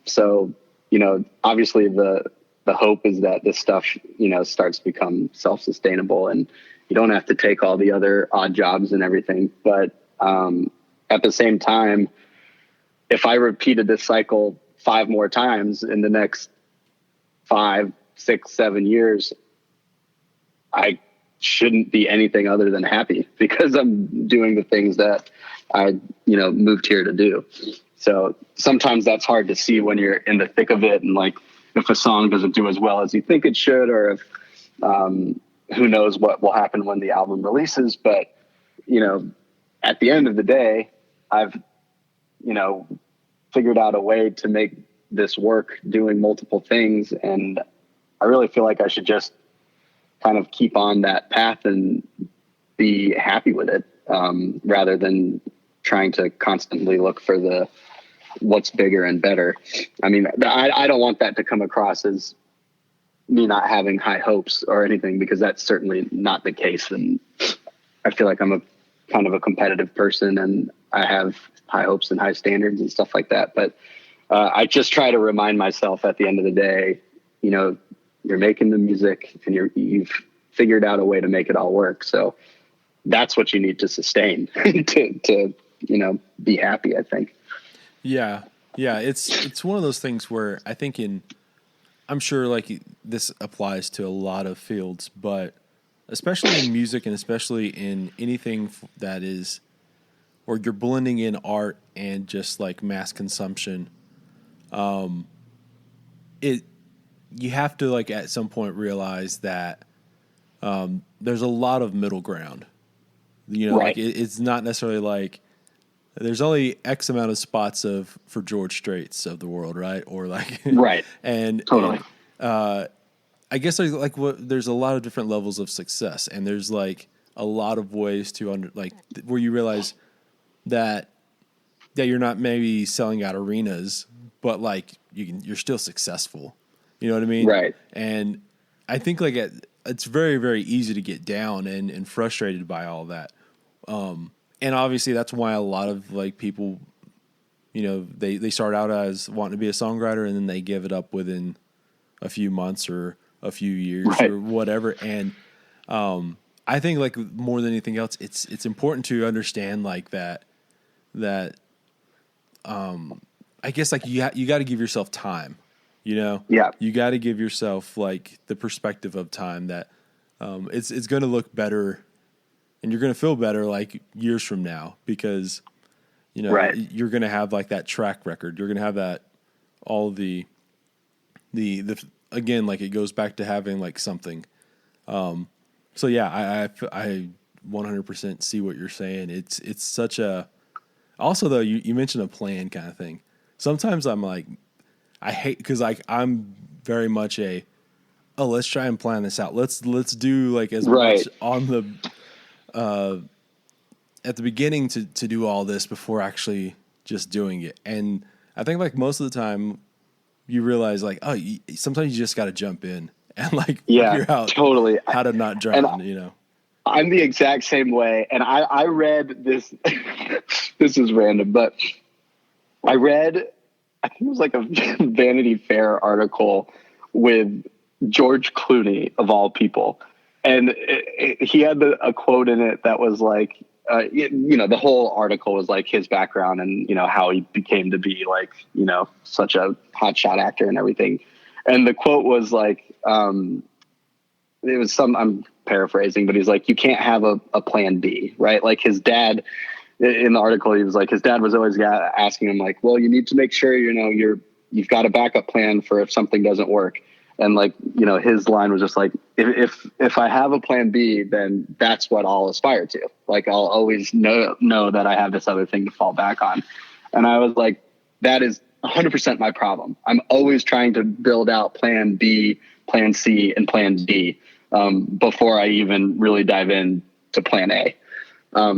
So, you know, obviously the hope is that this stuff, you know, starts to become self-sustainable, and you don't have to take all the other odd jobs and everything. But, at the same time, if I repeated this cycle 5 more times in the next 5, 6, 7 years, I shouldn't be anything other than happy, because I'm doing the things that I, you know, moved here to do. So sometimes that's hard to see when you're in the thick of it. And like, if a song doesn't do as well as you think it should, or if, who knows what will happen when the album releases. But, you know, at the end of the day, I've, you know, figured out a way to make this work doing multiple things. And I really feel like I should just kind of keep on that path and be happy with it, rather than trying to constantly look for what's bigger and better. I mean, I don't want that to come across as me not having high hopes or anything, because that's certainly not the case. And I feel like I'm a kind of a competitive person, and I have high hopes and high standards and stuff like that. But I just try to remind myself at the end of the day, you know, you're making the music, and you've figured out a way to make it all work. So that's what you need to sustain to, you know, be happy, I think. Yeah. Yeah. It's one of those things where I think I'm sure like this applies to a lot of fields, but especially in music, and especially in anything that is, or you're blending in art and just like mass consumption. You have to like at some point realize that, there's a lot of middle ground, you know, right. Like it's not necessarily like there's only X amount of spots for George Straits of the world. Right. Or like, right. and totally. I guess there's a lot of different levels of success, and there's like a lot of ways to where you realize that you're not maybe selling out arenas, but like you're still successful. You know what I mean? Right. And I think like it's very, very easy to get down and frustrated by all that. And obviously that's why a lot of like people, you know, they start out as wanting to be a songwriter, and then they give it up within a few months or a few years, right, or whatever. And I think like more than anything else, it's important to understand like that I guess like you got to give yourself time, you know? Yeah. You got to give yourself like the perspective of time that it's going to look better, and you're going to feel better like years from now, because you know, right, you're going to have like that track record. You're going to have that all the again, like it goes back to having like something. So yeah, I 100% see what you're saying. It's such a, also though, you mentioned a plan kind of thing. Sometimes I'm like, I hate, cause like I'm very much let's try and plan this out. Let's do like as right, much on the, at the beginning to do all this before actually just doing it. And I think like most of the time you realize like, oh, sometimes you just got to jump in and like figure out totally how to not drown, you know? I'm the exact same way. And I read this, this is random, but I read, I think it was like a Vanity Fair article with George Clooney of all people. And he had a quote in it that was like, the whole article was like his background and, how he became to be like, such a hotshot actor and everything. And the quote was like, it was I'm paraphrasing, but he's like, you can't have a plan B, right? Like his dad in the article, he was like, his dad was always asking him like, well, you need to make sure, you've got a backup plan for if something doesn't work. And like, his line was just like, if I have a plan B, then that's what I'll aspire to. Like, I'll always know that I have this other thing to fall back on. And I was like, that is 100% my problem. I'm always trying to build out plan B, plan C, and plan D before I even really dive in to plan A.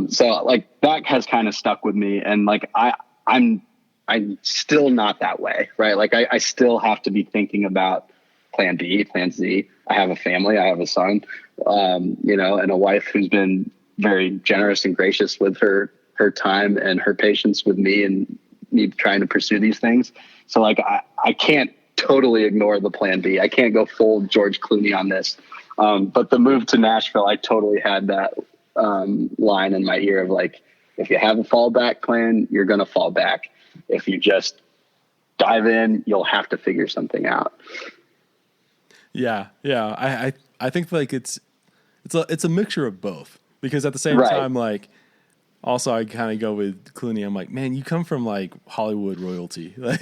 So like that has kind of stuck with me. And like, I'm still not that way, right? Like I still have to be thinking about plan B, plan Z. I have a family, I have a son, and a wife who's been very generous and gracious with her time and her patience with me and me trying to pursue these things. So like, I can't totally ignore the plan B. I can't go full George Clooney on this. But the move to Nashville, I totally had that line in my ear of like, if you have a fallback plan, you're going to fall back. If you just dive in, you'll have to figure something out. Yeah. I think like it's a mixture of both, because at the same Right. time, like, also I kind of go with Clooney. I'm like, man, you come from like Hollywood royalty. Like,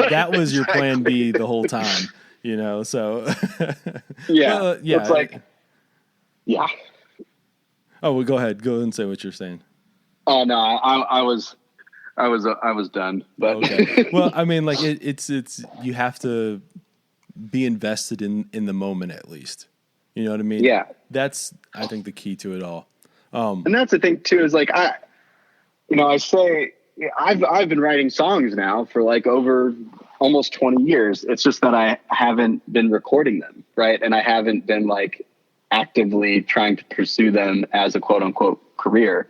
that was your plan B the whole time, so. Yeah. Yeah. It's like, yeah. Oh, well, go ahead. Go and say what you're saying. Oh no, I was done, but Okay. Well, I mean, like it's you have to be invested in the moment at least. You know what I mean? Yeah. That's, I think, the key to it all. And that's the thing too, is like, I say I've been writing songs now for like over almost 20 years. It's just that I haven't been recording them. Right. And I haven't been like actively trying to pursue them as a quote unquote career.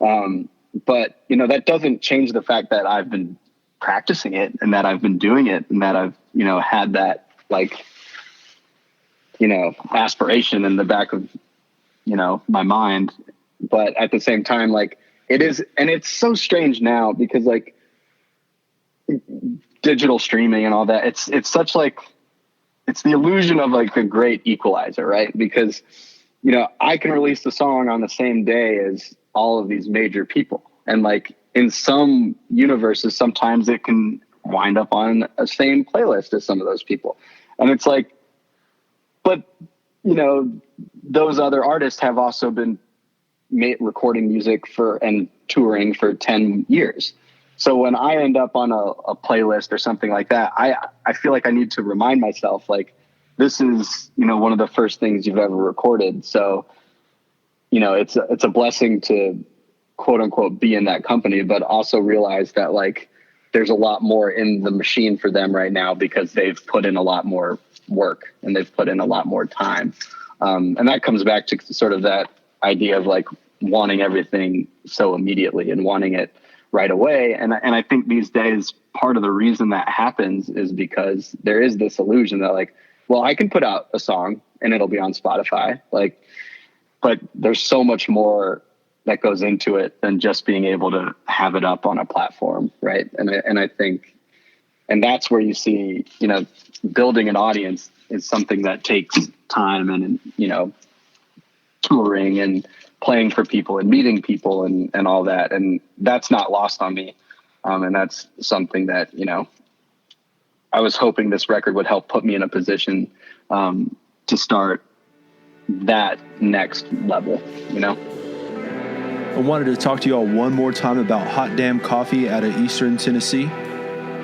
But that doesn't change the fact that I've been practicing it and that I've been doing it and that I've, had that like, aspiration in the back of, my mind. But at the same time, like it is, and it's so strange now because like digital streaming and all that, it's such like, it's the illusion of like the great equalizer, right? Because, I can release the song on the same day as all of these major people. And like in some universes, sometimes it can wind up on a same playlist as some of those people. And it's like, but those other artists have also been recording music and touring for 10 years. So when I end up on a playlist or something like that, I feel like I need to remind myself, like, this is, one of the first things you've ever recorded. So, it's a blessing to quote unquote be in that company, but also realize that like there's a lot more in the machine for them right now because they've put in a lot more work and they've put in a lot more time. And that comes back to sort of that idea of like wanting everything so immediately and wanting it right away. And I think these days, part of the reason that happens is because there is this illusion that like, well, I can put out a song and it'll be on Spotify. Like, but there's so much more that goes into it than just being able to have it up on a platform. Right. And I think, and that's where you see, building an audience is something that takes time and, touring and playing for people and meeting people and all that. And that's not lost on me. And that's something that, I was hoping this record would help put me in a position to start that next level, I wanted to talk to you all one more time about Hot Damn Coffee out of Eastern Tennessee.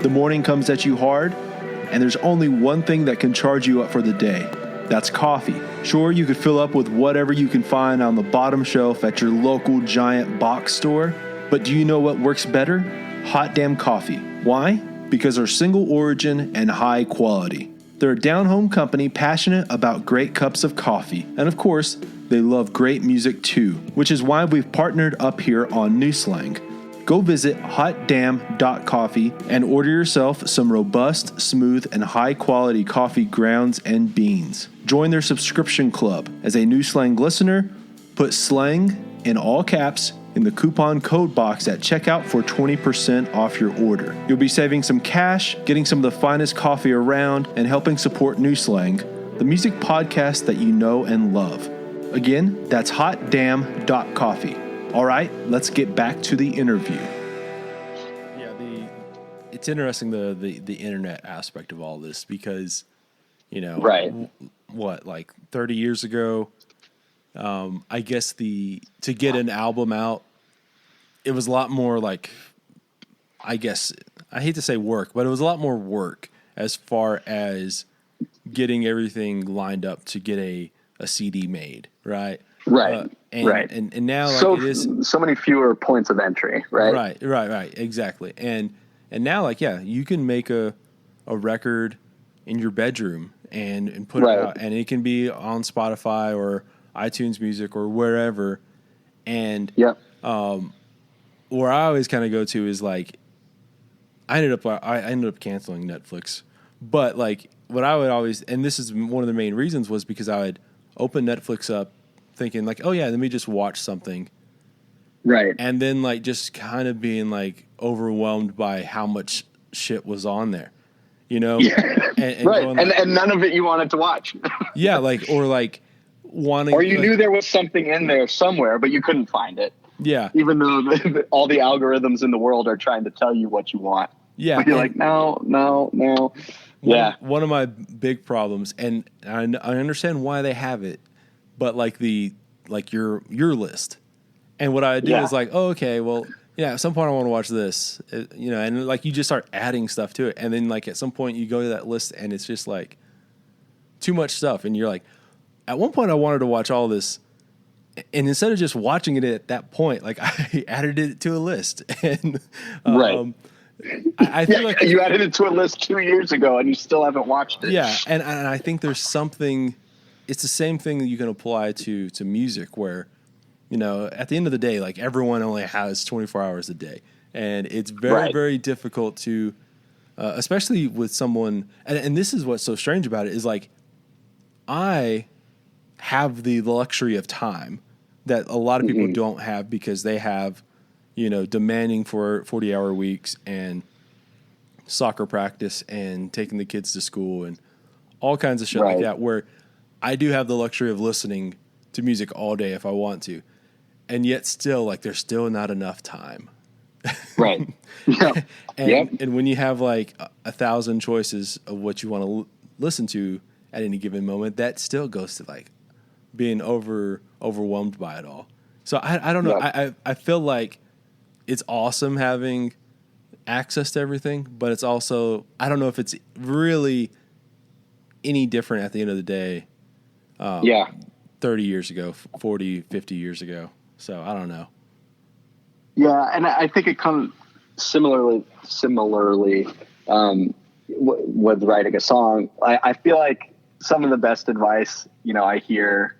The morning comes at you hard, and there's only one thing that can charge you up for the day. That's coffee. Sure, you could fill up with whatever you can find on the bottom shelf at your local giant box store, but do you know what works better? Hot Damn Coffee. Why? Because they're single origin and high quality. They're a down-home company passionate about great cups of coffee. And of course, they love great music too, which is why we've partnered up here on New Slang. Go visit hotdamn.coffee and order yourself some robust, smooth, and high-quality coffee grounds and beans. Join their subscription club. As a New Slang listener, put slang in all caps in the coupon code box at checkout for 20% off your order. You'll be saving some cash, getting some of the finest coffee around, and helping support New Slang, the music podcast that you know and love. Again, that's hotdamn.coffee. All right, let's get back to the interview. It's interesting the internet aspect of all this because, right. What, like 30 years ago, I guess to get an album out, it was a lot more like, I guess, I hate to say work, but it was a lot more work as far as getting everything lined up to get a CD made, right? Right. Right. And now like it is so many fewer points of entry, right? Right. Exactly. And now, like, yeah, you can make a record in your bedroom and put it out, and it can be on Spotify or iTunes Music or wherever. And where I always kind of go to is like, I ended up canceling Netflix, but like what I would always, and this is one of the main reasons, was because I would open Netflix up thinking like, oh yeah, let me just watch something. Right. And then like just kind of being like overwhelmed by how much shit was on there, Yeah. And right. Like, and none of it you wanted to watch. Yeah. Like, or like wanting, or you knew there was something in there somewhere, but you couldn't find it. Yeah. Even though all the algorithms in the world are trying to tell you what you want. Yeah. But you're like, no. Yeah. One of my big problems, and I understand why they have it, but like your list. And what I do is like, oh, okay, well, yeah, at some point I want to watch this, and like you just start adding stuff to it. And then like at some point you go to that list and it's just like too much stuff. And you're like, at one point I wanted to watch all this. And instead of just watching it at that point, like I added it to a list. And right. I feel like you added it to a list 2 years ago and you still haven't watched it. Yeah. And I think there's something, it's the same thing that you can apply to music where, at the end of the day, like everyone only has 24 hours a day. And it's very, very difficult to, especially with someone, and this is what's so strange about it, is like, I have the luxury of time that a lot of people don't have because they have, demanding for 40-hour weeks and soccer practice and taking the kids to school and all kinds of shit like that, where I do have the luxury of listening to music all day if I want to. And yet still, like, there's still not enough time. Right. Yeah. And when you have like 1,000 choices of what you want to listen to at any given moment, that still goes to like being overwhelmed by it all. So I don't know. I feel like it's awesome having access to everything, but it's also, I don't know if it's really any different at the end of the day. 30 years ago, 40, 50 years ago. So I don't know. Yeah. And I think it comes similarly, with writing a song. I feel like some of the best advice, I hear,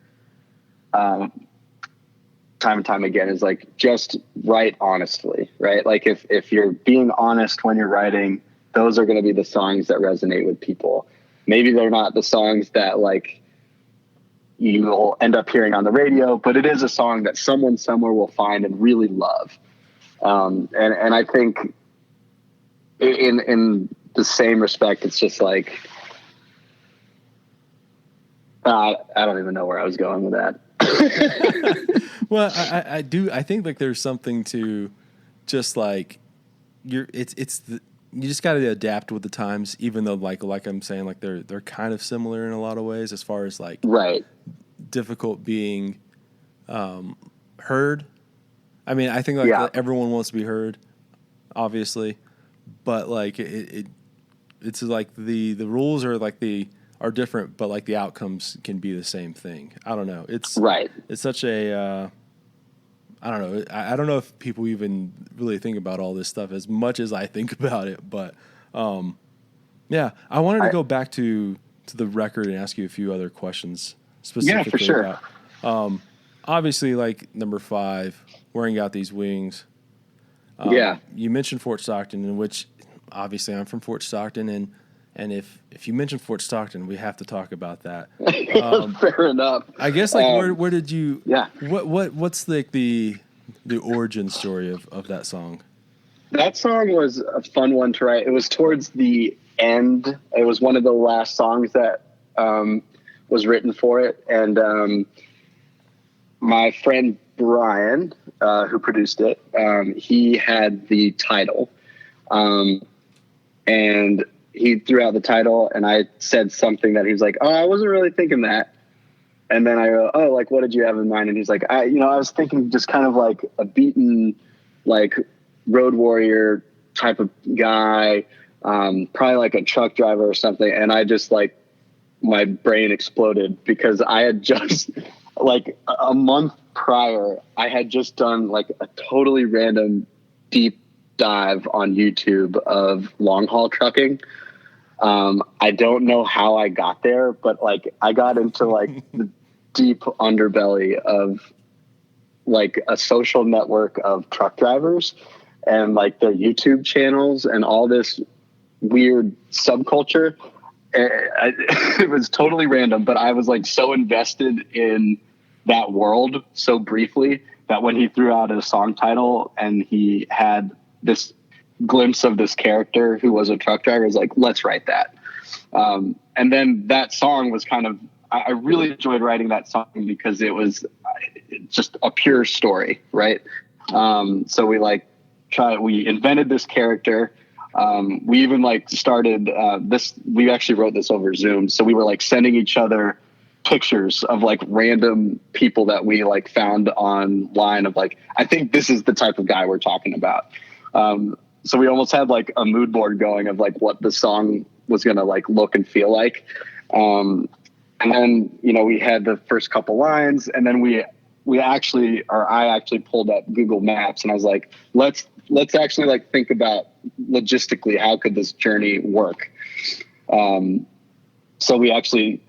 time and time again is like, just write honestly, right? Like if you're being honest when you're writing, those are going to be the songs that resonate with people. Maybe they're not the songs that like you'll end up hearing on the radio, but it is a song that someone somewhere will find and really love. And I think in the same respect, it's just like, I don't even know where I was going with that. Well, I do. I think like there's something to just like you just got to adapt with the times, even though like I'm saying, like they're kind of similar in a lot of ways as far as like difficult being heard. I mean, I think like everyone wants to be heard, obviously, but like it's like the rules are like are different, but like the outcomes can be the same thing. I don't know. It's such a I don't know. I don't know if people even really think about all this stuff as much as I think about it, but yeah, I wanted to go back to the record and ask you a few other questions specifically. Yeah, for sure. About, obviously, like number 5, Wearing Out These Wings. You mentioned Fort Stockton, in which obviously I'm from Fort Stockton, And if you mention Fort Stockton, we have to talk about that. Fair enough. I guess like where did you? Yeah. What's like the origin story of that song? That song was a fun one to write. It was towards the end. It was one of the last songs that was written for it, and my friend Brian, who produced it, he had the title, and he threw out the title, and I said something that he was like, "Oh, I wasn't really thinking that." And then I go, "Oh, like, what did you have in mind?" And he's like, I was thinking just kind of like a beaten, like, road warrior type of guy, probably like a truck driver or something." And I just, like, my brain exploded because I had just like a month prior, I had just done like a totally random deep dive on YouTube of long haul trucking. I don't know how I got there, but like I got into like the deep underbelly of like a social network of truck drivers and like their YouTube channels and all this weird subculture. It was totally random, but I was like so invested in that world so briefly that when he threw out a song title and he had this glimpse of this character who was a truck driver, I was like, let's write that. And then that song was kind of, I really enjoyed writing that song because it was just a pure story, right? So we invented this character. We even like started we actually wrote this over Zoom. So we were like sending each other pictures of like random people that we like found online of like, I think this is the type of guy we're talking about. So we almost had like a mood board going of like what the song was going to like look and feel like. And then, we had the first couple lines, and then I actually pulled up Google Maps, and I was like, let's actually like think about logistically, how could this journey work? So we actually,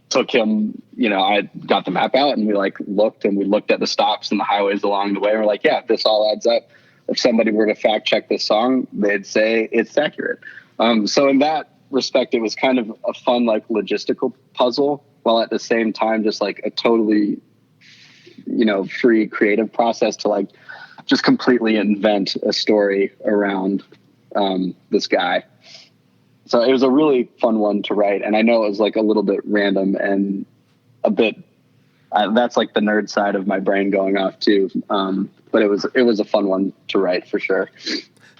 took him, I got the map out and we like looked at the stops and the highways along the way. And we're like, yeah, this all adds up. If somebody were to fact check this song, they'd say it's accurate. So in that respect, it was kind of a fun, like logistical puzzle, while at the same time, just like a totally, free creative process to like just completely invent a story around, this guy. So it was a really fun one to write. And I know it was like a little bit random and a bit, that's like the nerd side of my brain going off too. But it was a fun one to write for sure.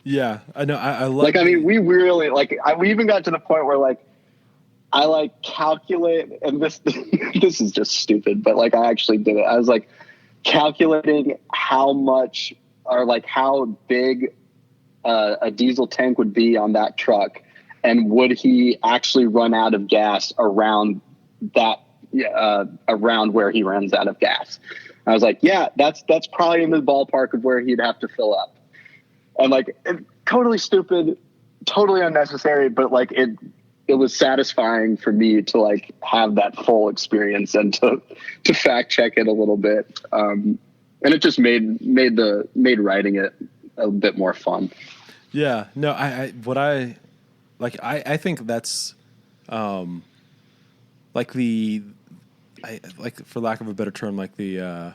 Yeah, I know. I love we really we even got to the point where like, I like calculate, and this is just stupid, but like I actually did it. I was like calculating how much or like how big a diesel tank would be on that truck. And would he actually run out of gas around that, around where he runs out of gas? I was like, yeah, that's probably in the ballpark of where he'd have to fill up. And like, totally stupid, totally unnecessary, but like it was satisfying for me to like have that full experience and to fact check it a little bit. And it just made writing it a bit more fun. Yeah, no, I think that's, like for lack of a better term, like the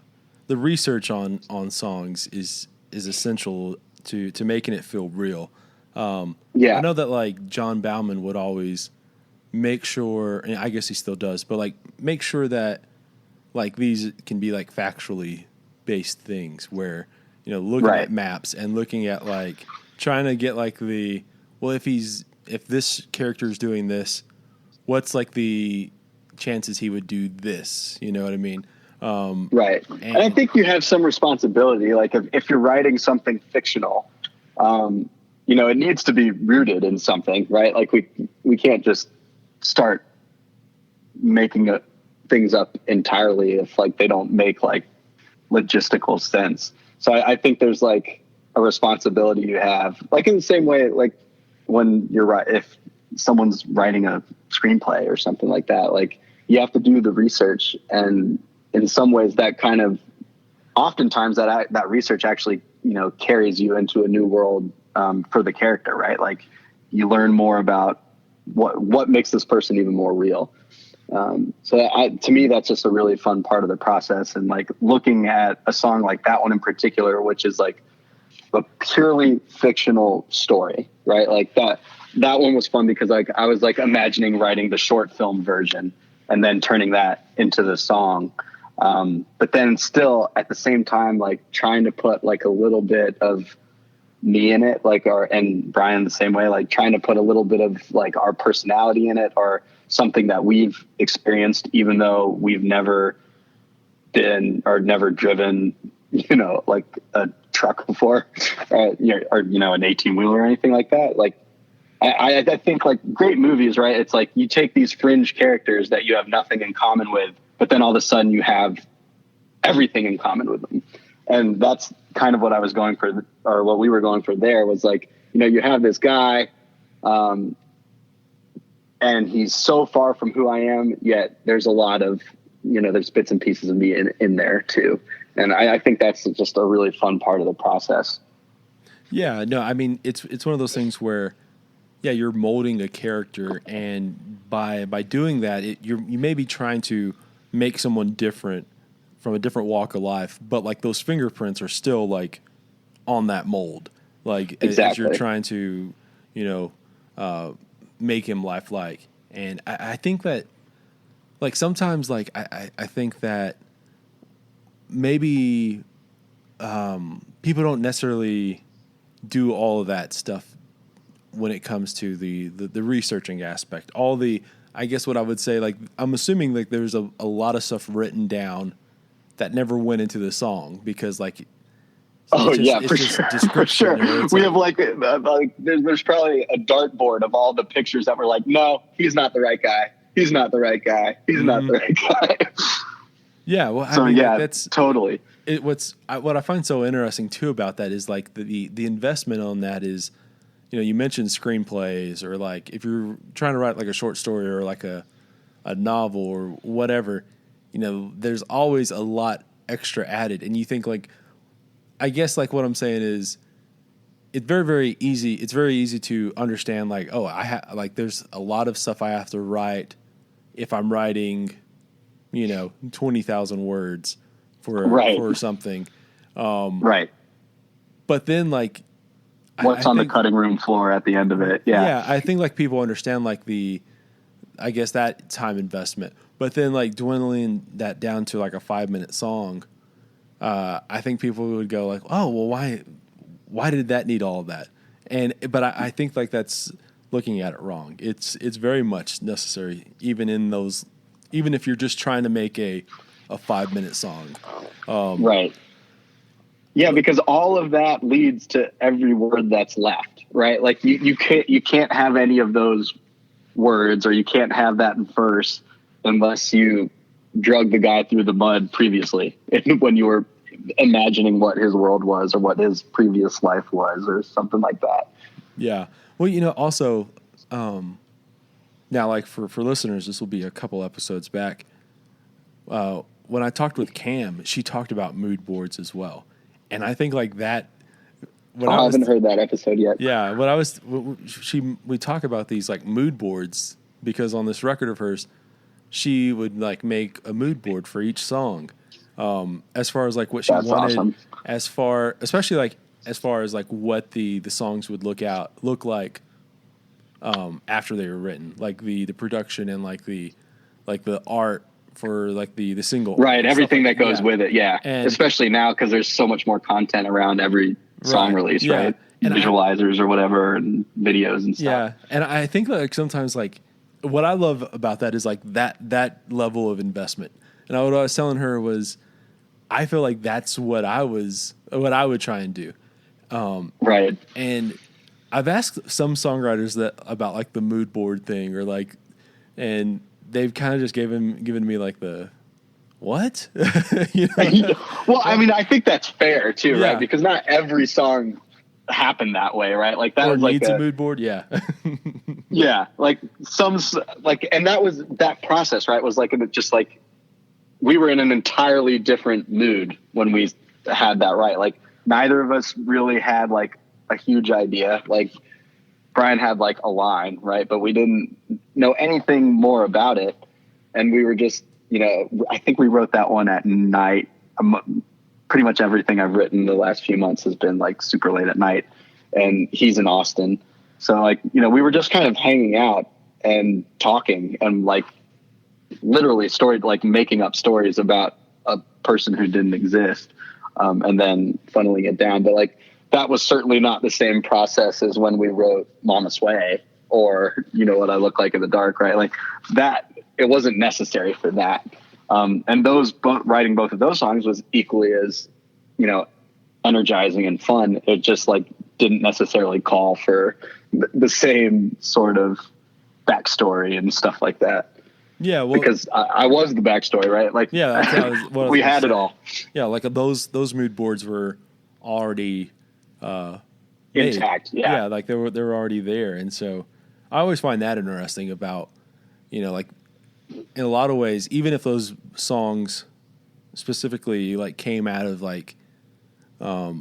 research on songs is essential to making it feel real. Yeah, I know that like John Bauman would always make sure, and I guess he still does, but like make sure that like these can be like factually based things where, looking at maps and looking at like trying to get like if this character is doing this, what's like the chances he would do this? You know what I mean? Right. And I think you have some responsibility. Like if you're writing something fictional, it needs to be rooted in something, right? Like we can't just start making things up entirely if like they don't make like logistical sense. So I think there's like a responsibility you have, like in the same way, like when if someone's writing a screenplay or something like that, like you have to do the research. And in some ways that kind of, oftentimes that research actually, carries you into a new world, for the character, right? Like you learn more about what makes this person even more real. To me, that's just a really fun part of the process. And like looking at a song like that one in particular, which is like a purely fictional story, right? Like that one was fun because like I was like imagining writing the short film version and then turning that into the song. But then still at the same time, like trying to put like a little bit of me in it, like and Brian the same way, like trying to put a little bit of like our personality in it, or something that we've experienced, even though we've never been or never driven, like a truck before, or an 18-wheeler or anything like that. Like, I think like great movies, right? It's like you take these fringe characters that you have nothing in common with, but then all of a sudden you have everything in common with them. And that's kind of what I was going for, or what we were going for there, was like, you have this guy, and he's so far from who I am, yet there's a lot of, there's bits and pieces of me in there too. And I think that's just a really fun part of the process. Yeah, no, I mean, it's one of those things where, yeah, you're molding a character, and by doing that, you may be trying to make someone different from a different walk of life, but like those fingerprints are still like on that mold, like exactly. As you're trying to, make him lifelike. And I think that, like, sometimes, like, I think that maybe people don't necessarily do all of that stuff when it comes to the researching aspect. I guess what I would say, like, I'm assuming like there's a lot of stuff written down that never went into the song because, like, for sure. We have like there's probably a dartboard of all the pictures that were like, no, he's not the right guy. He's not the right guy. He's not the right guy. Yeah. Well, I mean, that's totally what I find so interesting too about that is like the investment on that is, you mentioned screenplays, or like if you're trying to write like a short story or like a novel or whatever, there's always a lot extra added. And you think like, I guess like what I'm saying is it's very, very easy. It's very easy to understand like, oh, there's a lot of stuff I have to write if I'm writing, 20,000 words for something. Right. But then like, what's on the cutting room floor at the end of it? Yeah. Yeah. I think like people understand like I guess that time investment, but then like dwindling that down to like a 5-minute song, I think people would go like, oh, well, why did that need all of that? But I think like that's looking at it wrong. It's very much necessary, even if you're just trying to make a 5-minute song. Right. Yeah, because all of that leads to every word that's left, right? Like you can't have any of those words, or you can't have that verse unless you drug the guy through the mud previously when you were imagining what his world was or what his previous life was or something like that. Yeah. Well, also, now like for listeners, this will be a couple episodes back. When I talked with Cam, she talked about mood boards as well. And I think like that, I haven't heard that episode yet. Yeah. We talk about these like mood boards because on this record of hers, she would like make a mood board for each song. As far as like what she wanted, awesome. Especially like as far as like what the songs would look like after they were written, like the production and like the art for like the single, right? Everything that goes with it, yeah. And especially now because there's so much more content around every song release, yeah. Right? And visualizers or whatever, and videos and stuff. Yeah, and I think like sometimes like what I love about that is like that level of investment. And what I was telling her was, I feel like that's what I would try and do. Right. And I've asked some songwriters that about like the mood board thing, or like, and they've kind of just given me like the what? Well, I mean, I think that's fair too, yeah. Right? Because not every song happened that way, right? Like that or was like needs a mood board, yeah. Yeah, like and that process, right? Was like just like we were in an entirely different mood when we had that, right? Like neither of us really had like a huge idea. Like Brian had like a line, right? But we didn't know anything more about it. And we were just, I think we wrote that one at night. Pretty much everything I've written the last few months has been like super late at night, and he's in Austin. So like, we were just kind of hanging out and talking and like literally making up stories about a person who didn't exist. And then funneling it down. But like, that was certainly not the same process as when we wrote Mama's Way or, What I Look Like in the Dark, right? Like that, it wasn't necessary for that. And writing both of those songs was equally as, energizing and fun. It just like didn't necessarily call for the same sort of backstory and stuff like that. Yeah, well, because I was the backstory, right? Like, yeah, that's we had it all. Yeah, like those mood boards were already intact. Yeah, like they were already there, and so I always find that interesting about, like in a lot of ways, even if those songs specifically like came out of like a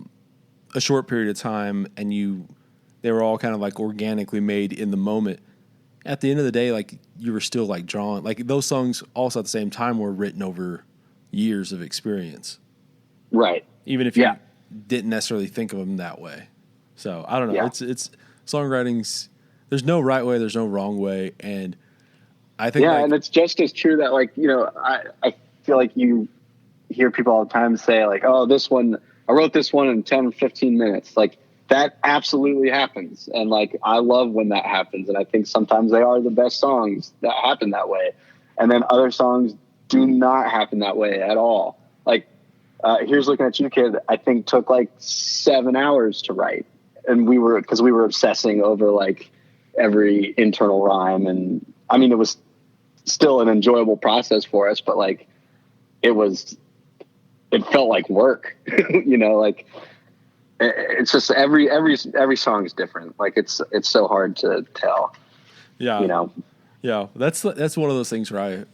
short period of time, and they were all kind of like organically made in the moment. At the end of the day, like you were still like drawn, like those songs also at the same time were written over years of experience. Right. Even if you didn't necessarily think of them that way. So I don't know. Yeah. It's songwriting's, there's no right way, there's no wrong way. And I think, and it's just as true that like, I feel like you hear people all the time say like, oh, I wrote this one in 10, 15 minutes. Like, that absolutely happens. And like, I love when that happens. And I think sometimes they are the best songs that happen that way. And then other songs do not happen that way at all. Like, Here's Looking at You, Kid, I think took like 7 hours to write. And we were obsessing over like every internal rhyme. And I mean, it was still an enjoyable process for us, but like, it felt like work, like, it's just every song is different. Like it's so hard to tell. Yeah. Yeah. That's one of those things where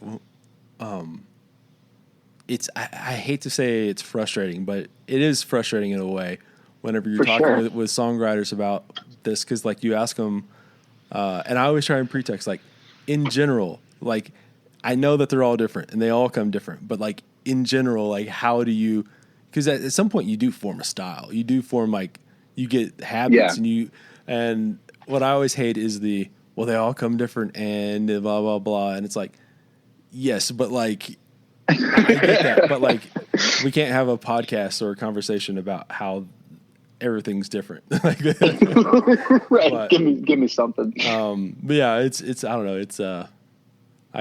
I hate to say it's frustrating, but it is frustrating in a way whenever you're talking with songwriters about this. 'Cause like you ask them, and I always try and pretext, like in general, like I know that they're all different and they all come different, but like in general, like how do you, because at some point you do form a style. You do form like you get habits, and what I always hate is they all come different and blah blah blah, and it's like, yes, but like I get that, but like we can't have a podcast or a conversation about how everything's different. Like, right? But, give me something. But yeah, it's I don't know. It's I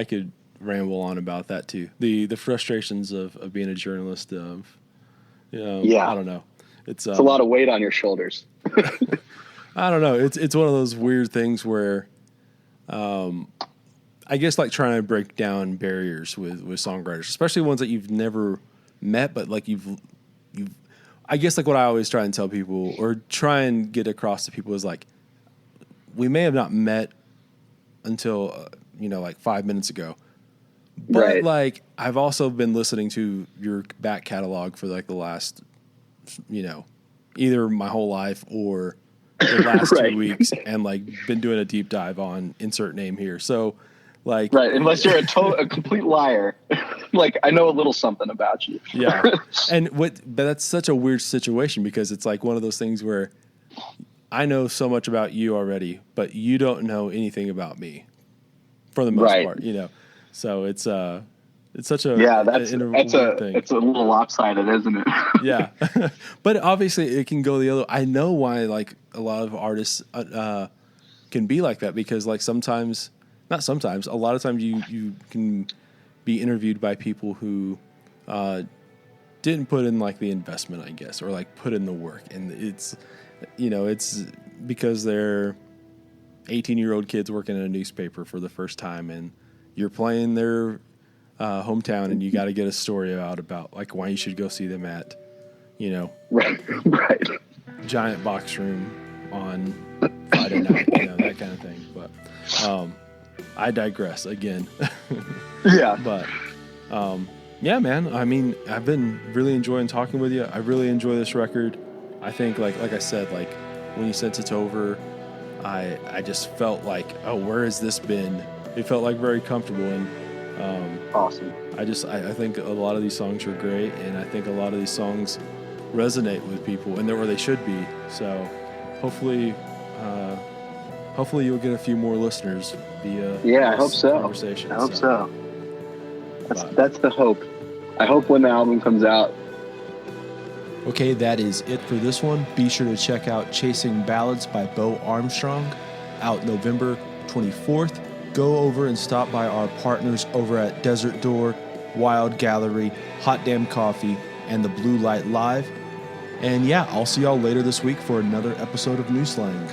could ramble on about that too. The frustrations of being a journalist of. I don't know. It's a lot of weight on your shoulders. I don't know. It's one of those weird things where, I guess like trying to break down barriers with songwriters, especially ones that you've never met, but like you've. I guess like what I always try and tell people or try and get across to people is like, we may have not met until like 5 minutes ago. But like I've also been listening to your back catalog for like the last, either my whole life or the last 2 weeks, and like been doing a deep dive on insert name here. So like, unless you're a complete liar, like I know a little something about you. Yeah. But that's such a weird situation because it's like one of those things where I know so much about you already, but you don't know anything about me for the most part, So it's such a thing. It's a little lopsided, isn't it? Yeah, but obviously it can go the other. I know why like a lot of artists can be like that because like a lot of times you can be interviewed by people who didn't put in like the investment, I guess, or like put in the work, and it's because they're 18-year-old kids working in a newspaper for the first time and. You're playing their hometown, and you got to get a story out about like why you should go see them at, right, giant box room on Friday night, that kind of thing. But I digress again. Yeah, but yeah, man. I mean, I've been really enjoying talking with you. I really enjoy this record. I think, like I said, like when you sent it over, I just felt like, oh, where has this been? It felt like very comfortable, and awesome. I think a lot of these songs are great, and I think a lot of these songs resonate with people, and they're where they should be. So hopefully you'll get a few more listeners via I hope so. Conversation. I hope so. That's the hope. I hope when the album comes out. Okay, that is it for this one. Be sure to check out Chasing Ballads by Bo Armstrong, out November 24th. Go over and stop by our partners over at Desert Door, Wild Gallery, Hot Damn Coffee, and the Blue Light Live. And yeah, I'll see y'all later this week for another episode of New Slang.